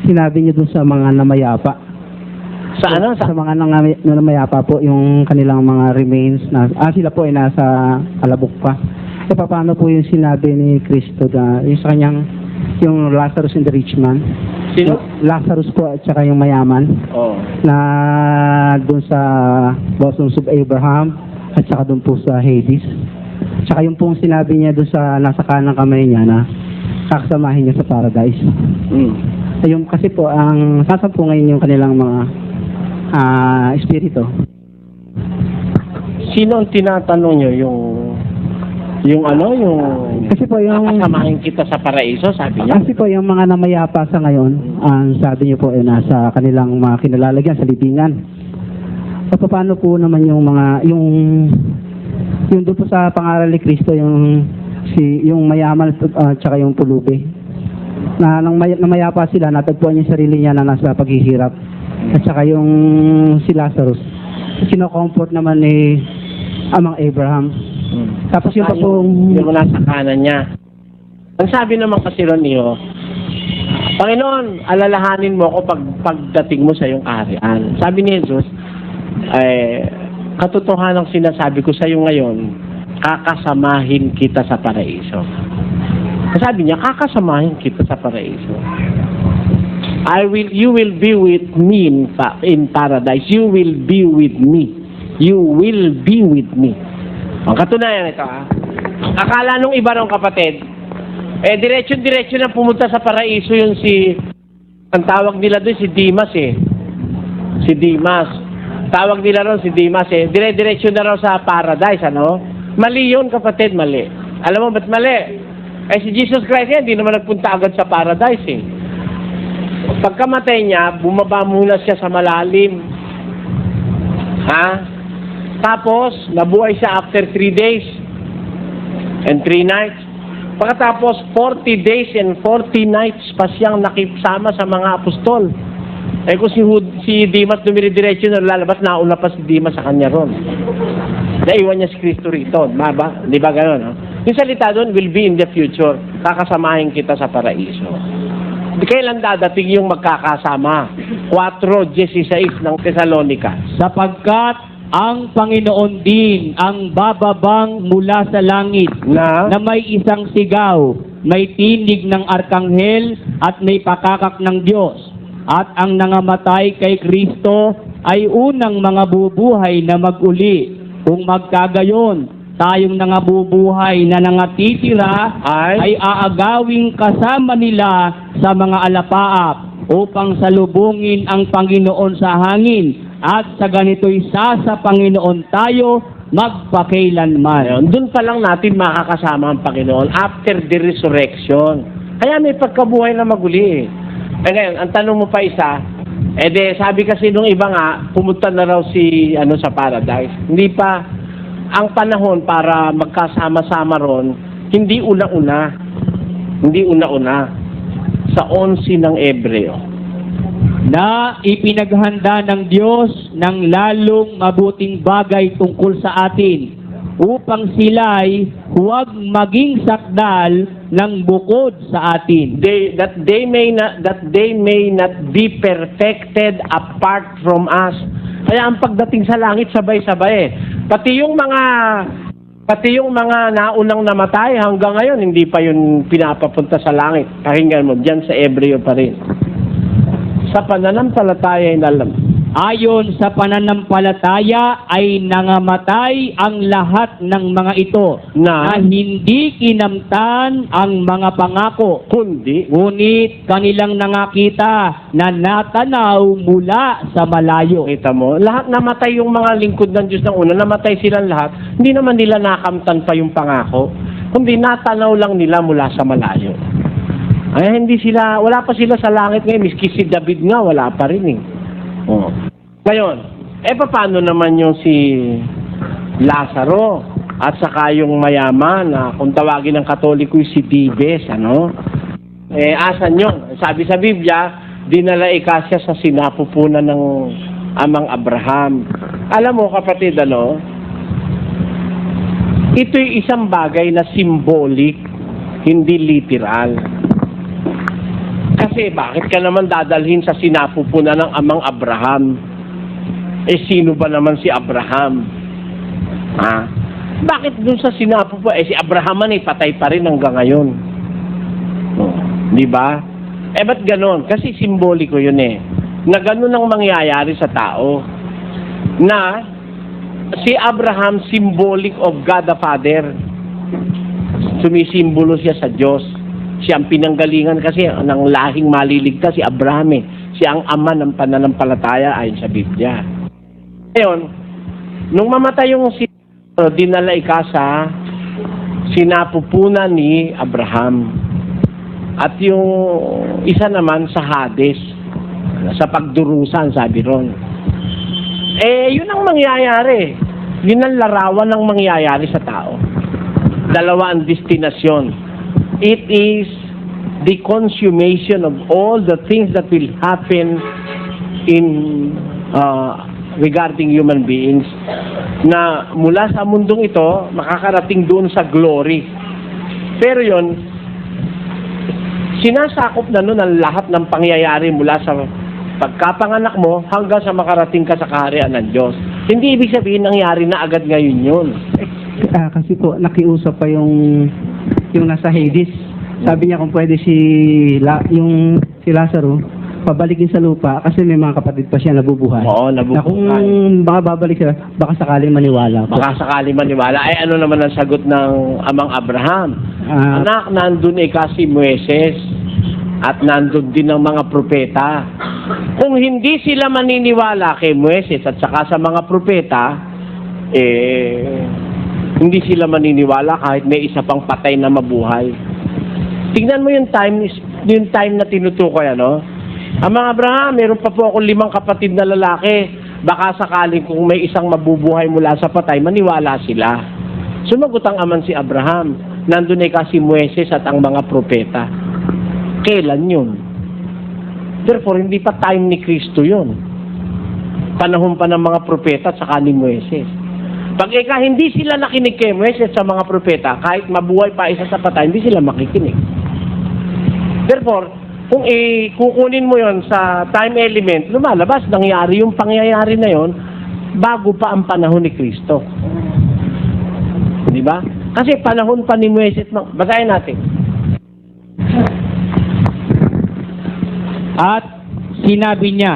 sinabi niyo doon sa mga namayapa. Sa ano? Sa mga namayapa po, yung kanilang mga remains na sila po ay nasa alabok pa. E paano po yung sinabi ni Cristo na yung sa kanyang yung Lazarus and the rich man? Sino? Lazarus po at saka yung mayaman Oh. na doon sa bosoms of Abraham at saka doon po sa Hades. Tsaka yung pong sinabi niya doon sa nasa kanang kamay niya na kakasamahin niya sa paradise. Yung kasi po ang sasan po ngayon yung kanilang mga espiritu. Sino ang tinatanong nyo? Yung Kasi po yung kakasamahin kita sa paraiso, sabi niya? kasi po yung mga namayapa sa ngayon, ang sabi niyo po ay nasa kanilang mga kinalalagyan sa libingan. So paano po naman yung mga yung doon po sa pangaral ni Cristo yung mayaman at saka yung pulubi. Na nang namayapa sila, natagpuan yung sarili niya na nasa paghihirap. At saka yung si Lazarus, kino-comfort naman ni Amang Abraham. Tapos yung pa pong yung nasa kanan niya. Ang sabi naman kasi ron niyo, Panginoon, alalahanin mo ako pagdating mo sa iyong kaharian. Sabi ni Jesus, katotohanan ang sinasabi ko sa iyo ngayon, kakasamahin kita sa paraiso. Sabi niya, kakasamahin kita sa paraiso. You will be with me in paradise. You will be with me. You will be with me. Ang katunayan ito, akala nung iba nung kapatid, diretso-diretso na pumunta sa paraiso yung ang tawag nila doon si Dimas eh. Si Dimas. Tawag nila ron si Dimas eh. Dire-diretso na raw sa paradise, ano? Mali yun, kapatid, mali. Alam mo ba't mali? Si Jesus Christ yan, hindi naman nagpunta agad sa paradise eh. Pagkamatay niya, bumaba muna siya sa malalim. Tapos, nabuhay siya after 3 days and 3 nights. Pagkatapos, 40 days and 40 nights pa siyang nakisama sa mga apostol. Kung si Dimas dumiridiretso na lalabas, nauna pa si Dimas sa kanya ron. Naiwan niya si Cristo rito. Di ba gano'n? No? Yung salita doon, will be in the future. Kakasamahin kita sa paraiso. Kailan dadating yung magkakasama? 4:16 ng Thessalonica. Sapagkat ang Panginoon din ang bababang mula sa langit na may isang sigaw, may tinig ng arkanghel at may pakakak ng Diyos. At ang nangamatay kay Kristo ay unang mga bubuhay na mag-uli. Kung magkagayon, tayong nangabubuhay na nangatitira ay aagawing kasama nila sa mga alapaap upang salubungin ang Panginoon sa hangin. At sa ganito'y sa Panginoon tayo magpakailanman. Doon pa lang natin makakasama ang Panginoon after the resurrection. Kaya may pagkabuhay na maguli. Ngayon, ang tanong mo pa isa, sabi kasi nung iba nga, pumunta na raw sa paradise. Hindi pa, ang panahon para magkasama-sama ron, hindi una-una. Hindi una-una. Sa 11 ng Ebreo. Na ipinaghanda ng Diyos ng lalong mabuting bagay tungkol sa atin upang sila'y huwag maging sakdal ng bukod sa atin. That they may not be perfected apart from us. Kaya ang pagdating sa langit sabay-sabay. Pati yung mga Pati yung mga naunang namatay hanggang ngayon, hindi pa yun pinapapunta sa langit. Pakinggan mo, dyan sa Ebreo pa rin. Sa pananampalataya ay Ayon sa pananampalataya ay nangamatay ang lahat ng mga ito na hindi kinamtan ang mga pangako, ngunit kanilang nangakita na natanaw mula sa malayo. Kita mo, lahat namatay yung mga lingkod ng Diyos ng una, namatay silang lahat, hindi naman nila nakamtan pa yung pangako, kundi natanaw lang nila mula sa malayo. Ay, hindi sila, wala pa sila sa langit ngayon, miski si David nga, wala pa rin eh. Oh. Ngayon, paano naman yung si Lazaro at saka yung mayaman na kung tawagin ng Katoliko si Tibes, ano? Asan yun? Sabi sa Biblia, dinala siya sa sinapupunan ng amang Abraham. Alam mo kapatid, ano? Ito'y isang bagay na symbolic, hindi literal. Kasi bakit ka naman dadalhin sa sinapupunan ng amang Abraham? Sino ba naman si Abraham? Ha? Bakit dun sa sinapupunan? Si Abraham patay pa rin hanggang ngayon. Di ba? Ba't ganon? Kasi simboliko yun na ganon ang mangyayari sa tao. Na si Abraham symbolic of God the Father. Sumisimbolo siya sa Diyos. Siya ang pinanggalingan kasi ng lahing maliligtas si Abraham Siya ang ama ng pananampalataya ayon sa Biblia. Ngayon, nung mamatay yung dinala sa sinapupunan ni Abraham. At yung isa naman sa Hades, sa pagdurusan, sabi ron. Yun ang mangyayari. Yun ang larawan ng mangyayari sa tao. Dalawa ang destinasyon. It is the consummation of all the things that will happen in regarding human beings na mula sa mundong ito makakarating doon sa glory. Pero yon sinasakop na nun ang lahat ng pangyayari mula sa pagkapanganak mo hanggang sa makarating ka sa kaharian ng Diyos. Hindi ibig sabihin nangyari na agad ngayon yun. Kasi po, nakiusap pa yung nasa Hades. Sabi niya kung pwede si Lazaro pabalikin sa lupa kasi may mga kapatid pa siya nabubuhay. Oo, nabubuhay. Na kung baka babalik sila, baka sakaling maniwala. Baka sakaling maniwala. Ano naman ang sagot ng amang Abraham? Anak, nandun si Moises at nandun din ang mga propeta. Kung hindi sila maniniwala kay Moises at saka sa mga propeta, hindi sila maniniwala kahit may isa pang patay na mabuhay. Tingnan mo yung time na tinutukoy, ano? Ang mga Abraham, meron pa po ako 5 kapatid na lalaki. Baka sakaling kung may isang mabubuhay mula sa patay, maniwala sila. Sumagot ang aman si Abraham. Nandun si Moises at ang mga propeta. Kailan yun? Therefore, hindi pa time ni Kristo yun. Panahon pa ng mga propeta at saka ni Moises. Pag hindi sila nakinig kay Moises sa mga propeta, kahit mabuhay pa isa sa patay, hindi sila makikinig. Therefore, kung kukunin mo yon sa time element, lumalabas, nangyari yung pangyayari na yon bago pa ang panahon ni Kristo. Di ba? Kasi panahon pa ni Moises. Basahin natin. At sinabi niya,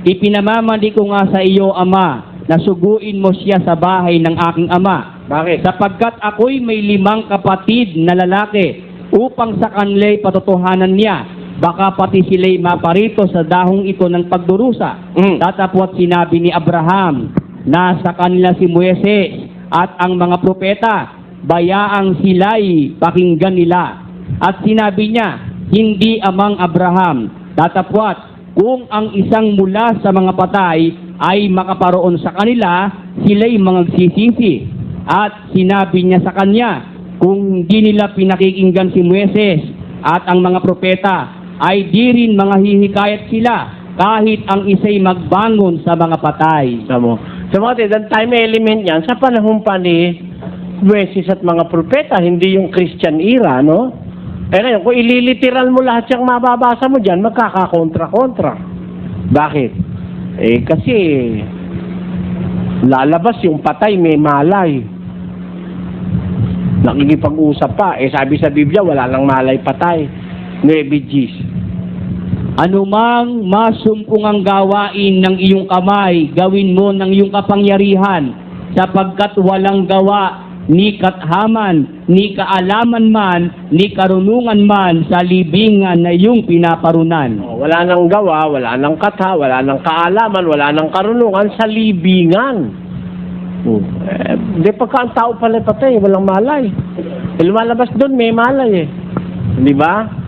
ipinamamali ko nga sa iyo, Ama, na suguin mo siya sa bahay ng aking ama. Bakit? Sapagkat ako'y may 5 kapatid na lalaki upang sa kanila'y patotohanan niya. Baka pati sila'y maparito sa dahong ito ng pagdurusa. Tatapos sinabi ni Abraham na sa kanila si Moises at ang mga propeta, bayaang sila'y pakinggan nila. At sinabi niya, hindi amang Abraham. Tatapos, kung ang isang mula sa mga patay ay makaparoon sa kanila, sila'y magsisisi. At sinabi niya sa kanya, kung hindi nila pinakikinggan si Moises at ang mga propeta, ay di rin mga hihikayat sila kahit ang isa'y magbangon sa mga patay. Tamo. So mga ang time element yan, sa panahon pa ni Moises at mga propeta, hindi yung Christian era, no? Ngayon, kung ililiteral mo lahat yung mababasa mo dyan, magkakakontra-kontra. Bakit? Kasi lalabas yung patay may malay. Nakikipag-usap pa. Sabi sa Biblia, wala nang malay patay. 9 Gs. Anumang masumpungang gawain ng iyong kamay, gawin mo ng iyong kapangyarihan, sapagkat walang gawa, ni kathaman, ni kaalaman man, ni karunungan man sa libingan na iyong pinaparunan. Wala nang gawa, wala nang katha, wala nang kaalaman, wala nang karunungan sa libingan. Di pagka ang tao pala patay, walang malay. Lumalabas doon, may malay eh. Di ba?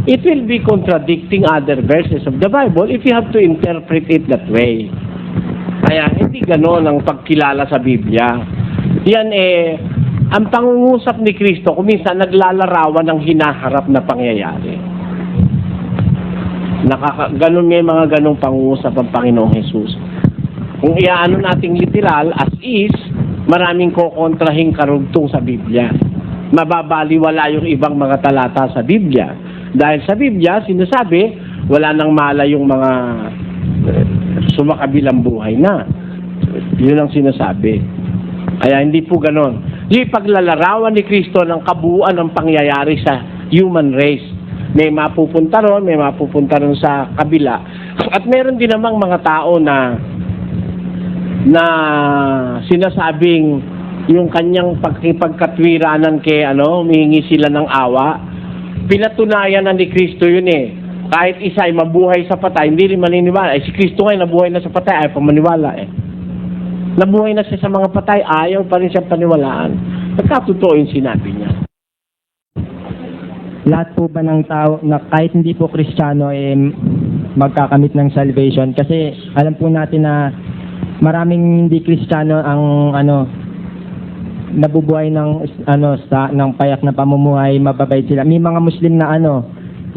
It will be contradicting other verses of the Bible if you have to interpret it that way. Kaya hindi ganon ang pagkilala sa Biblia. Yan ang pangungusap ni Kristo, kuminsan naglalarawan ng hinaharap na pangyayari. Ganon nga yung mga ganong pangungusap ang Panginoong Jesus. Kung iaano nating literal, as is, maraming kokontrahing karugtong sa Biblia. Mababaliwala yung ibang mga talata sa Biblia. Dahil sa Biblia, sinasabi, wala nang mala yung mga sumakabilang buhay na. Yun ang sinasabi. Kaya hindi po ganon. Yung paglalarawan ni Kristo ng kabuuan ng pangyayari sa human race. May mapupunta ron, may mapupunta ron sa kabila. At meron din namang mga tao na sinasabing yung kanyang pagkatwiranan kay humihingi sila ng awa. Pinatunayan na ni Kristo yun eh. Kahit isa ay mabuhay sa patay, hindi rin maniniwala. Si Kristo nga nabuhay na sa patay, ayaw pa maniwala eh. Nabuhay na siya sa mga patay, ayaw pa rin siya paniwalaan. Nagkatotoo yung sinabi niya. Lahat po ba ng tao na kahit hindi po Kristiyano magkakamit ng salvation? Kasi alam po natin na maraming hindi Kristiyano ang nabubuhay ng payak na pamumuhay, mababait sila. May mga Muslim na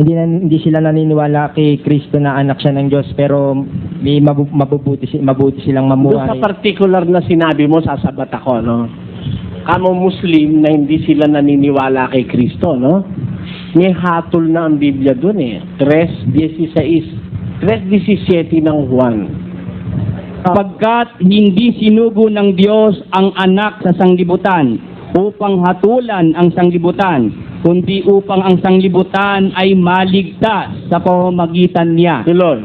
hindi sila naniniwala kay Kristo na anak siya ng Diyos, pero may mabuti silang mamuhay. Doon sa particular na sinabi mo, sasabat ako, no? Kamo Muslim na hindi sila naniniwala kay Kristo, no? May hatol na ang Biblia doon eh. 3:17 ng Juan. Sapagkat hindi sinugo ng Diyos ang anak sa sanglibutan upang hatulan ang sanglibutan, kundi upang ang sanglibutan ay maligtas sa pamamagitan niya. Tuloy.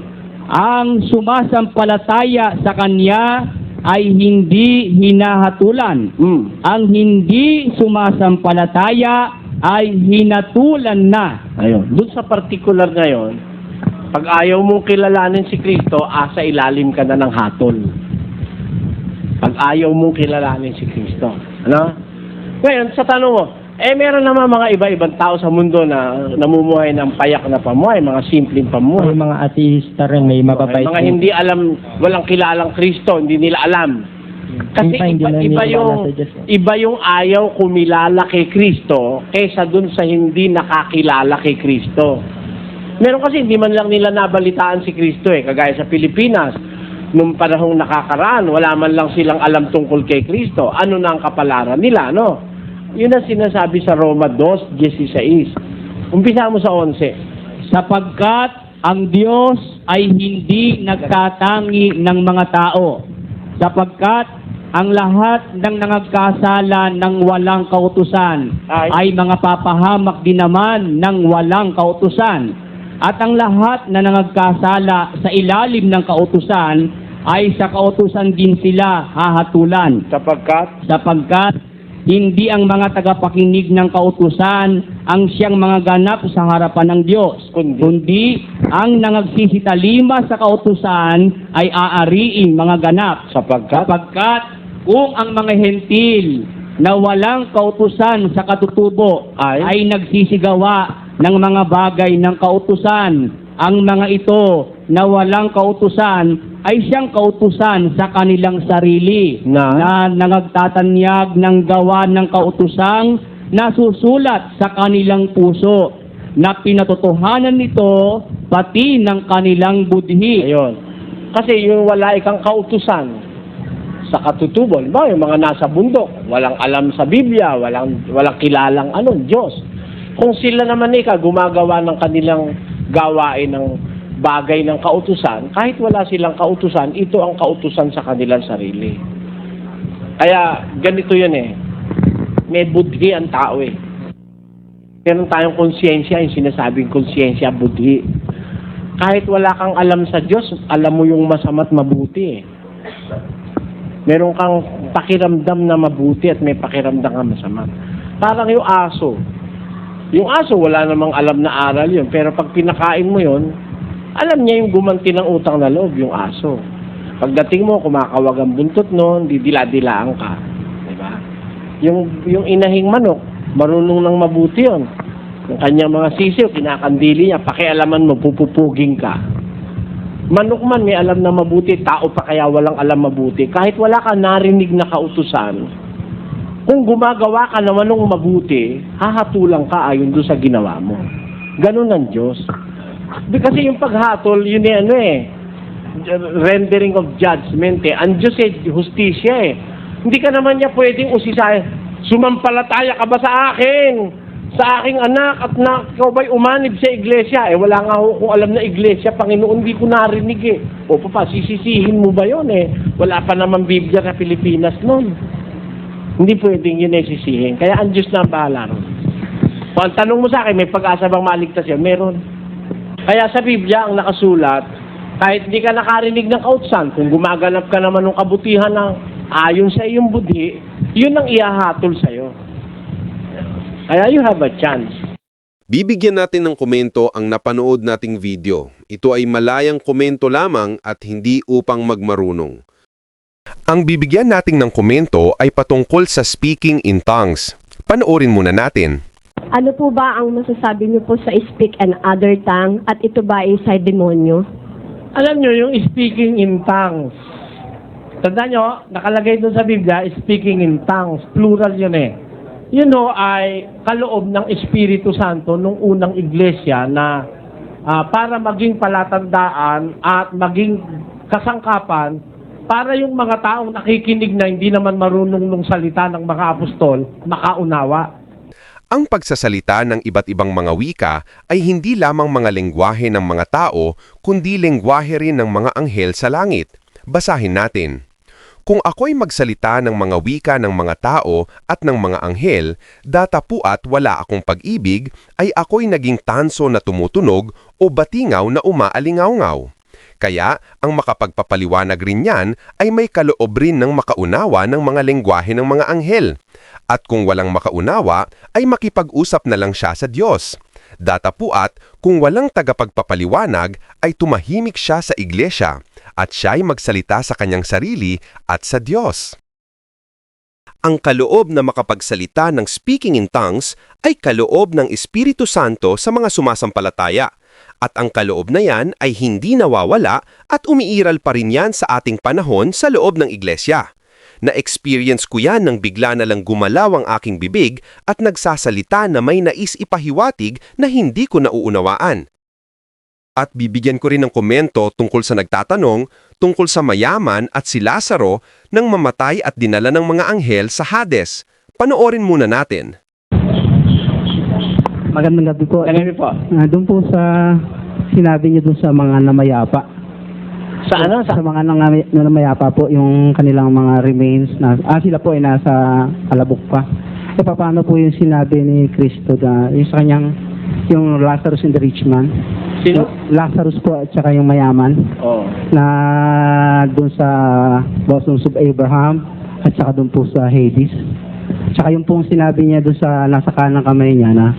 Ang sumasampalataya sa Kanya ay hindi hinahatulan. Ang hindi sumasampalataya ay hinatulan na. Ayun. Doon sa particular ngayon, pag ayaw mong kilalanin si Kristo, asa ilalim ka na ng hatol. Pag ayaw mong kilalanin si Kristo. Ano? Ngayon, sa tanong mo, meron naman mga iba-ibang tao sa mundo na namumuhay ng payak na pamuhay, mga simpleng pamuhay. May mga ateista rin, may mababait. Mga hindi alam, walang kilalang Kristo, hindi nila alam. Kasi iba yung ayaw kumilala kay Kristo kaysa dun sa hindi nakakilala kay Kristo. Meron kasi hindi man lang nila nabalitaan si Kristo eh. Kagaya sa Pilipinas, nung panahong nakakaraan, wala man lang silang alam tungkol kay Kristo. Ano na ang kapalaran nila, no? Yun ang sinasabi sa Roma 2:16. Umpisa mo sa 11. Sapagkat ang Diyos ay hindi nagtatangi ng mga tao. Sapagkat ang lahat ng nangagkasala ng walang kautusan ay mga papahamak din naman ng walang kautusan. At ang lahat na nangagkasala sa ilalim ng kautusan ay sa kautusan din sila hahatulan. Sapagkat hindi ang mga tagapakinig ng kautusan ang siyang mga ganap sa harapan ng Diyos, kundi ang nangagsisitalima sa kautusan ay aariing mga ganap. Sapagkat kung ang mga hentil na walang kautusan sa katutubo ay nagsisigawa ng mga bagay ng kautusan, ang mga ito na walang kautusan ay siyang kautusan sa kanilang sarili na nangagtatanyag ng gawa ng kautusang nasusulat sa kanilang puso na pinatotohanan nito pati ng kanilang budhi. Ayun. Kasi yung wala ikang kautusan sa katutubo, yung mga nasa bundok, walang alam sa Biblia, walang kilalang Diyos. Kung sila naman gumagawa ng kanilang gawain ng bagay ng kautusan, kahit wala silang kautusan, ito ang kautusan sa kanilang sarili. Kaya ganito yun eh. May budhi ang tao eh. Meron tayong konsyensya, yung sinasabing konsyensya, budhi. Kahit wala kang alam sa Diyos, alam mo yung masama at mabuti eh. Meron kang pakiramdam na mabuti at may pakiramdam na masama. Parang yung aso. Yung aso, wala namang alam na aral yun. Pero pag pinakain mo yun, alam niya yung gumanti ng utang na loob, yung aso. Pagdating mo, kumakawag ang buntot nun, didila-dilaan ka. Diba? Yung inahing manok, marunong ng mabuti yun. Yung kanyang mga sisiw, kinakandili niya, pakialaman mo, pupupuging ka. Manok man may alam na mabuti, tao pa kaya walang alam mabuti. Kahit wala ka narinig na kautusan, kung gumagawa ka naman ng mabuti, hahatulang ka ayon doon sa ginawa mo. Ganun ang Diyos. Kasi yung paghatol, yun rendering of judgment eh. Ang Diyos justisya eh. Hindi ka naman niya pwedeng usisahin, sumampalataya ka ba sa akin? Sa aking anak at na ikaw ba'y umanib sa iglesia? Eh wala nga ako kung alam na iglesia, Panginoon, hindi ko narinig eh. O papa, sisisihin mo ba yun eh? Wala pa naman Biblia sa Pilipinas noon. Hindi pwedeng yun ay sisihin. Kaya ang Diyos na ang bahala ron. Kung ang tanong mo sa akin, may pag-asa bang maligtas yan? Meron. Kaya sa Biblia, ang nakasulat, kahit hindi ka nakarinig ng kautusan, kung gumaganap ka naman ng kabutihan ng ayon sa iyong budhi, yun ang ihahatol sa'yo. Kaya you have a chance. Bibigyan natin ng komento ang napanood nating video. Ito ay malayang komento lamang at hindi upang magmarunong. Ang bibigyan nating ng komento ay patungkol sa speaking in tongues. Panoorin muna natin. Ano po ba ang masasabi niyo po sa speak and other tongue at ito ba ay sa demonyo? Alam nyo, yung speaking in tongues. Tandaan nyo, nakalagay doon sa Biblia, speaking in tongues. Plural yun eh. Yun ay kaloob ng Espiritu Santo nung unang iglesia na para maging palatandaan at maging kasangkapan para yung mga taong nakikinig na hindi naman marunong nung salita ng mga apostol, makaunawa. Ang pagsasalita ng iba't ibang mga wika ay hindi lamang mga lengguwahe ng mga tao, kundi lengguwahe rin ng mga anghel sa langit. Basahin natin. Kung ako'y magsalita ng mga wika ng mga tao at ng mga anghel, datapuat wala akong pag-ibig, ay ako'y naging tanso na tumutunog o batingaw na umaalingaw-ngaw. Kaya, ang makapagpapaliwanag rin yan ay may kaloob rin ng makaunawa ng mga lengguwahe ng mga anghel. At kung walang makaunawa, ay makipag-usap na lang siya sa Diyos. Datapuat, kung walang tagapagpapaliwanag, ay tumahimik siya sa iglesia at siya'y magsalita sa kanyang sarili at sa Diyos. Ang kaloob na makapagsalita ng speaking in tongues ay kaloob ng Espiritu Santo sa mga sumasampalataya. At ang kaloob na yan ay hindi nawawala at umiiral pa rin yan sa ating panahon sa loob ng iglesia. Na-experience ko yan nang bigla na lang gumalaw ang aking bibig at nagsasalita na may nais ipahiwatig na hindi ko nauunawaan. At bibigyan ko rin ng komento tungkol sa nagtatanong tungkol sa mayaman at si Lazaro nang mamatay at dinala ng mga anghel sa Hades. Panoorin muna natin. Magandang gabi po. Magandang gabi po. Doon po sa sinabi niyo doon sa mga namayapa. Sa ano? Sa mga namayapa po, yung kanilang mga remains na sila po ay nasa alabok pa. E paano po yung sinabi ni Cristo na yung sa kanyang yung Lazarus and the rich man? Sino? Lazarus po at saka yung mayaman. Oh. Na doon sa bosoms of Abraham at saka doon po sa Hades. Tsaka yung pong sinabi niya doon sa nasa kanang kamay niya na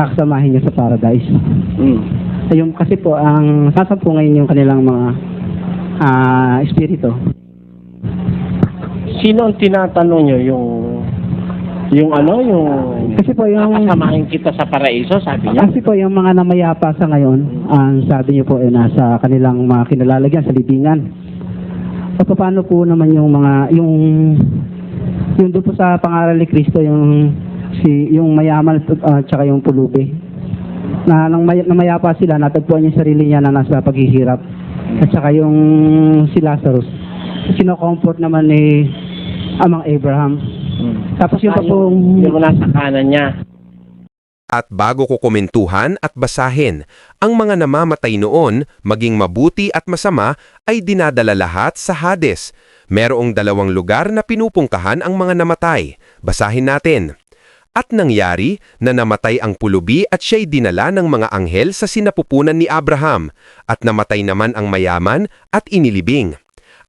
kakasamahin niya sa paradise. Yung kasi po ang sasampu ngayon yung kanilang mga espiritu. Sino ang tinatanong niyo yung Kasi po yung kakasamahin kita sa paraiso, sabi niya? Kasi po yung mga namayapa sa ngayon, ang sabi niyo po ay nasa kanilang mga kinalalagyan sa libingan. So paano po naman yung mga yung doon po sa pangaral ni Cristo yung mayaman at saka yung pulubi. Na nang namayapa sila, natagpuan yung sarili niya na nasa paghihirap. At saka yung si Lazarus, sino-comfort naman ni Amang Abraham. Tapos yung pa pong yung nasa kanan niya. At bago ko komentuhan at basahin, ang mga namamatay noon, maging mabuti at masama, ay dinadala lahat sa Hades. Merong 2 lugar na pinupungkahan ang mga namatay. Basahin natin. At nangyari na namatay ang pulubi at siya'y dinala ng mga anghel sa sinapupunan ni Abraham, at namatay naman ang mayaman at inilibing.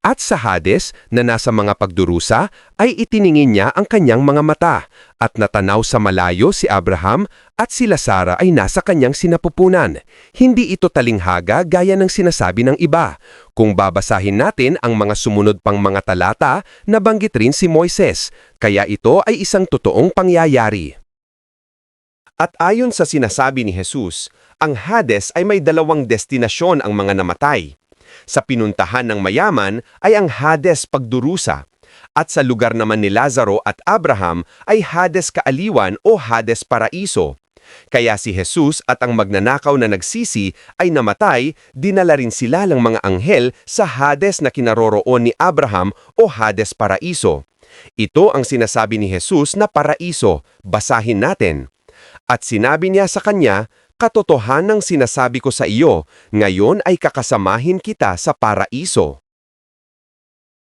At sa Hades na nasa mga pagdurusa ay itiningin niya ang kanyang mga mata, at natanaw sa malayo si Abraham at sila Sara ay nasa kanyang sinapupunan. Hindi ito talinghaga gaya ng sinasabi ng iba. Kung babasahin natin ang mga sumunod pang mga talata, nabanggit rin si Moises, kaya ito ay isang totoong pangyayari. At ayon sa sinasabi ni Jesus, ang Hades ay may 2 destinasyon ang mga namatay. Sa pinuntahan ng mayaman ay ang Hades pagdurusa, at sa lugar naman ni Lazaro at Abraham ay Hades kaaliwan o Hades paraiso. Kaya si Jesus at ang magnanakaw na nagsisi ay namatay, dinala rin sila ng mga anghel sa Hades na kinaroroon ni Abraham o Hades paraiso. Ito ang sinasabi ni Jesus na paraiso. Basahin natin. At sinabi niya sa kanya, "Katotohanang sinasabi ko sa iyo, ngayon ay kakasamahin kita sa paraiso."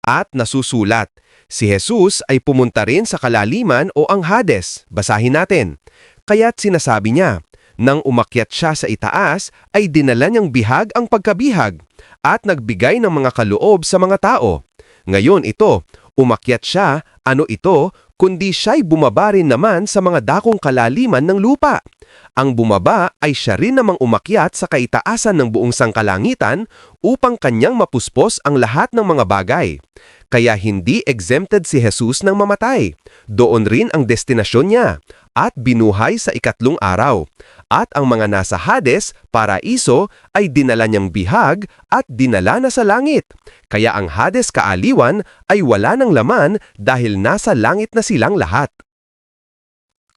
At nasusulat, si Jesus ay pumunta rin sa kalaliman o ang Hades. Basahin natin. Kaya't sinasabi niya, nang umakyat siya sa itaas, ay dinala niyang bihag ang pagkabihag at nagbigay ng mga kaloob sa mga tao. Ngayon ito, umakyat siya, ano ito, kundi siya'y bumaba rin naman sa mga dakong kalaliman ng lupa. Ang bumaba ay siya rin namang umakyat sa kaitaasan ng buong sangkalangitan upang kanyang mapuspos ang lahat ng mga bagay. Kaya hindi exempted si Jesus ng mamatay. Doon rin ang destinasyon niya at binuhay sa 3 araw. At ang mga nasa Hades, paraiso, ay dinala niyang bihag at dinala na sa langit. Kaya ang Hades kaaliwan ay wala ng laman dahil nasa langit na silang lahat.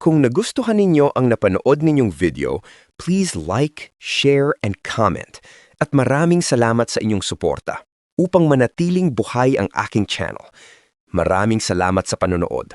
Kung nagustuhan ninyo ang napanood ninyong video, please like, share, and comment. At maraming salamat sa inyong suporta upang manatiling buhay ang aking channel. Maraming salamat sa panonood.